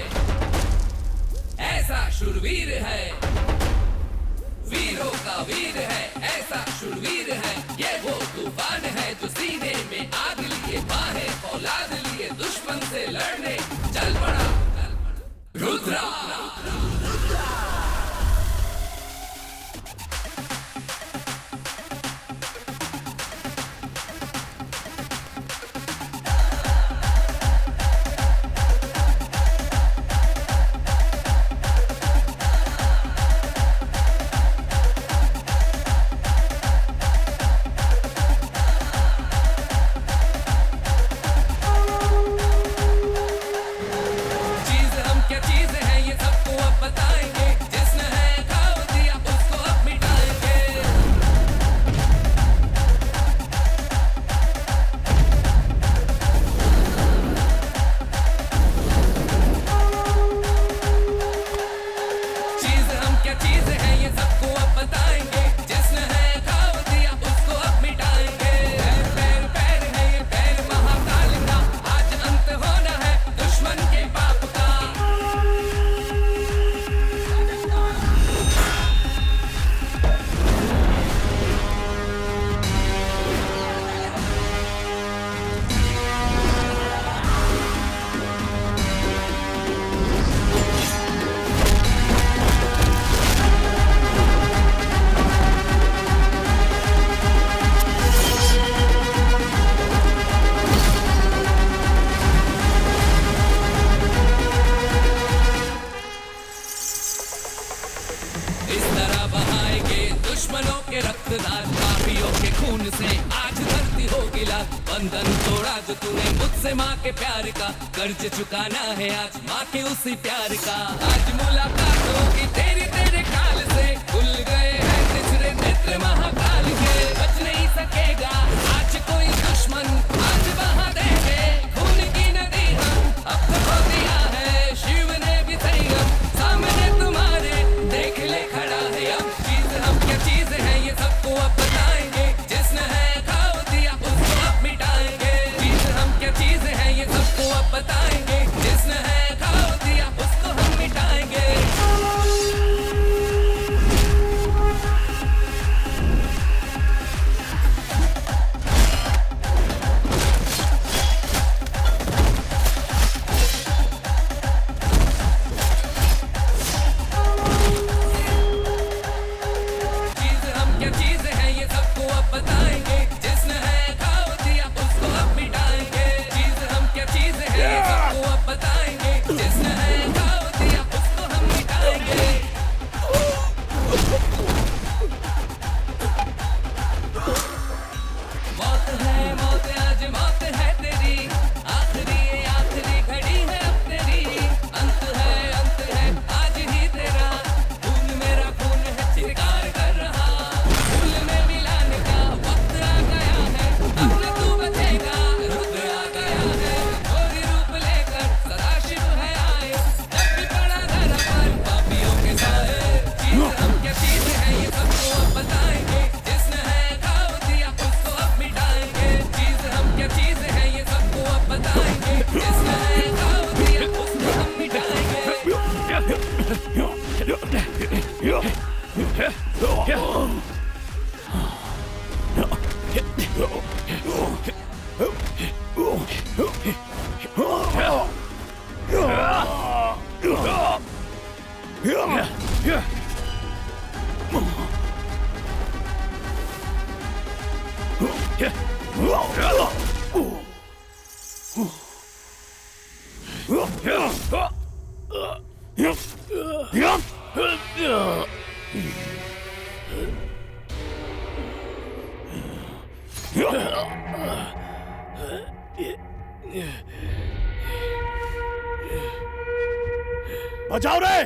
ऐसा शूरवीर है, जो तूने मुझसे माँ के प्यार का कर्ज चुकाना है आज माँ के उसी प्यार का। आज मुलाकात होगी तेरी तेरे काल से, खुल गए हैं तिसरे नेत्र महाकाल के। बच नहीं सकेगा आज कोई दुश्मन, आज बहा देंगे खून की नदी हम। अब तो खो दिया है शिव ने भी संयम, सामने तुम्हारे देख ले खड़ा है अब। चीज हम क्या चीज है ये सबको अब बताएंगे, जिसने है खाओ दिया उसको अब मिटाएंगे। चीज हम क्या चीज है ये सबको अब बताएंगे, जिसने है खाओ दिया उसको हम मिटाएंगे। चीज हम क्या चीज है ये सबको अब बताएंगे, जिसने है खाओ दिया उसको अब मिटाएंगे। चीज हम क्या चीज है ये सबको अब बताएंगे, जिसने है खाओ दिया उसको हम मिटाएंगे। मौत है मौत आज मौत है तेरी, आखिरी घड़ी है अब तेरी। अंत है आज ही तेरा, खून मेरा खून है चित्कार कर रहा। फूल में मिलाने का वक्त आ गया है, अब न तू बचेगा रुद्र आ गया है। गोरी रूप लेकर सदाशिव है आए, जब भी पड़ा धरा पर पापियों के साए। चीज हम क्या चीज है ये सबको अब बताएंगे, जिसने है खाओ दिया उसको अब मिटाएंगे। चीज हम क्या चीज है ये सबको अब बताएंगे, जिसने है खाओ दिया उसको हम मिटाएंगे। बचाओ रे।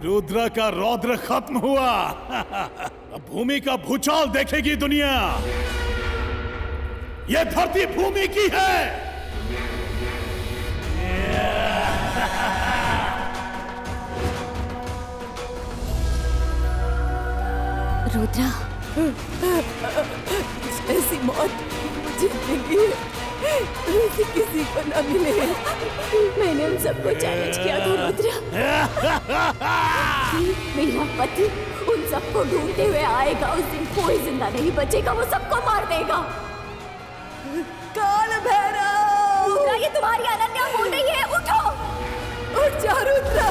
रुद्र का रौद्र खत्म हुआ, अब भूमि का भूचाल देखेगी दुनिया। ये धरती भूमि की है। रुद्रा, ऐसी मौत मुझे मिली है, ऐसी किसी को न मिले। मैंने उन सबको चैलेंज किया था रुद्रा। मेरा पति उन सबको ढूंढते हुए आएगा, उस दिन कोई जिंदा नहीं बचेगा, वो सबको मार देगा। काल भैरव! रुद्रा, ये तुम्हारी अनन्या बोल रही है, उठो। उठ जा रुद्रा।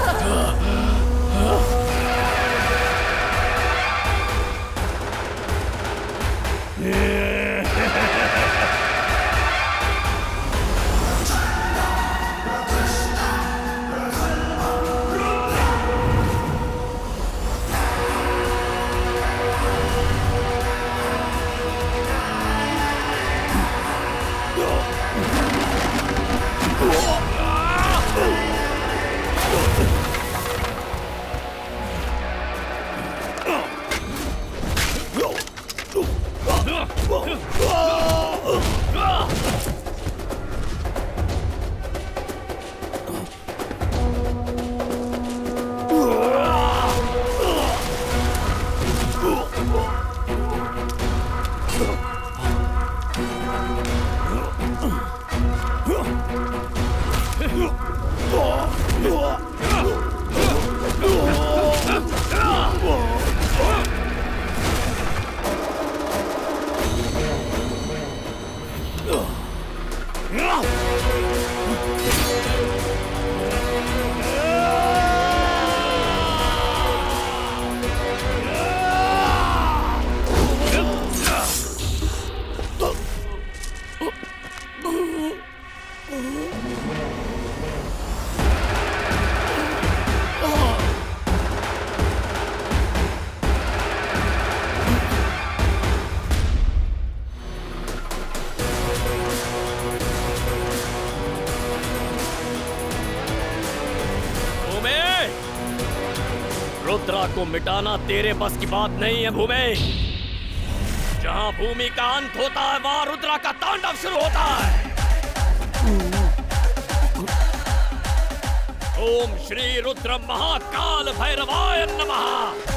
रुद्रा को मिटाना तेरे बस की बात नहीं है भूमि। जहां भूमि का अंत होता है वहां रुद्रा का तांडव शुरू होता है। ओम श्री रुद्र महाकाल भैरवाय नमः।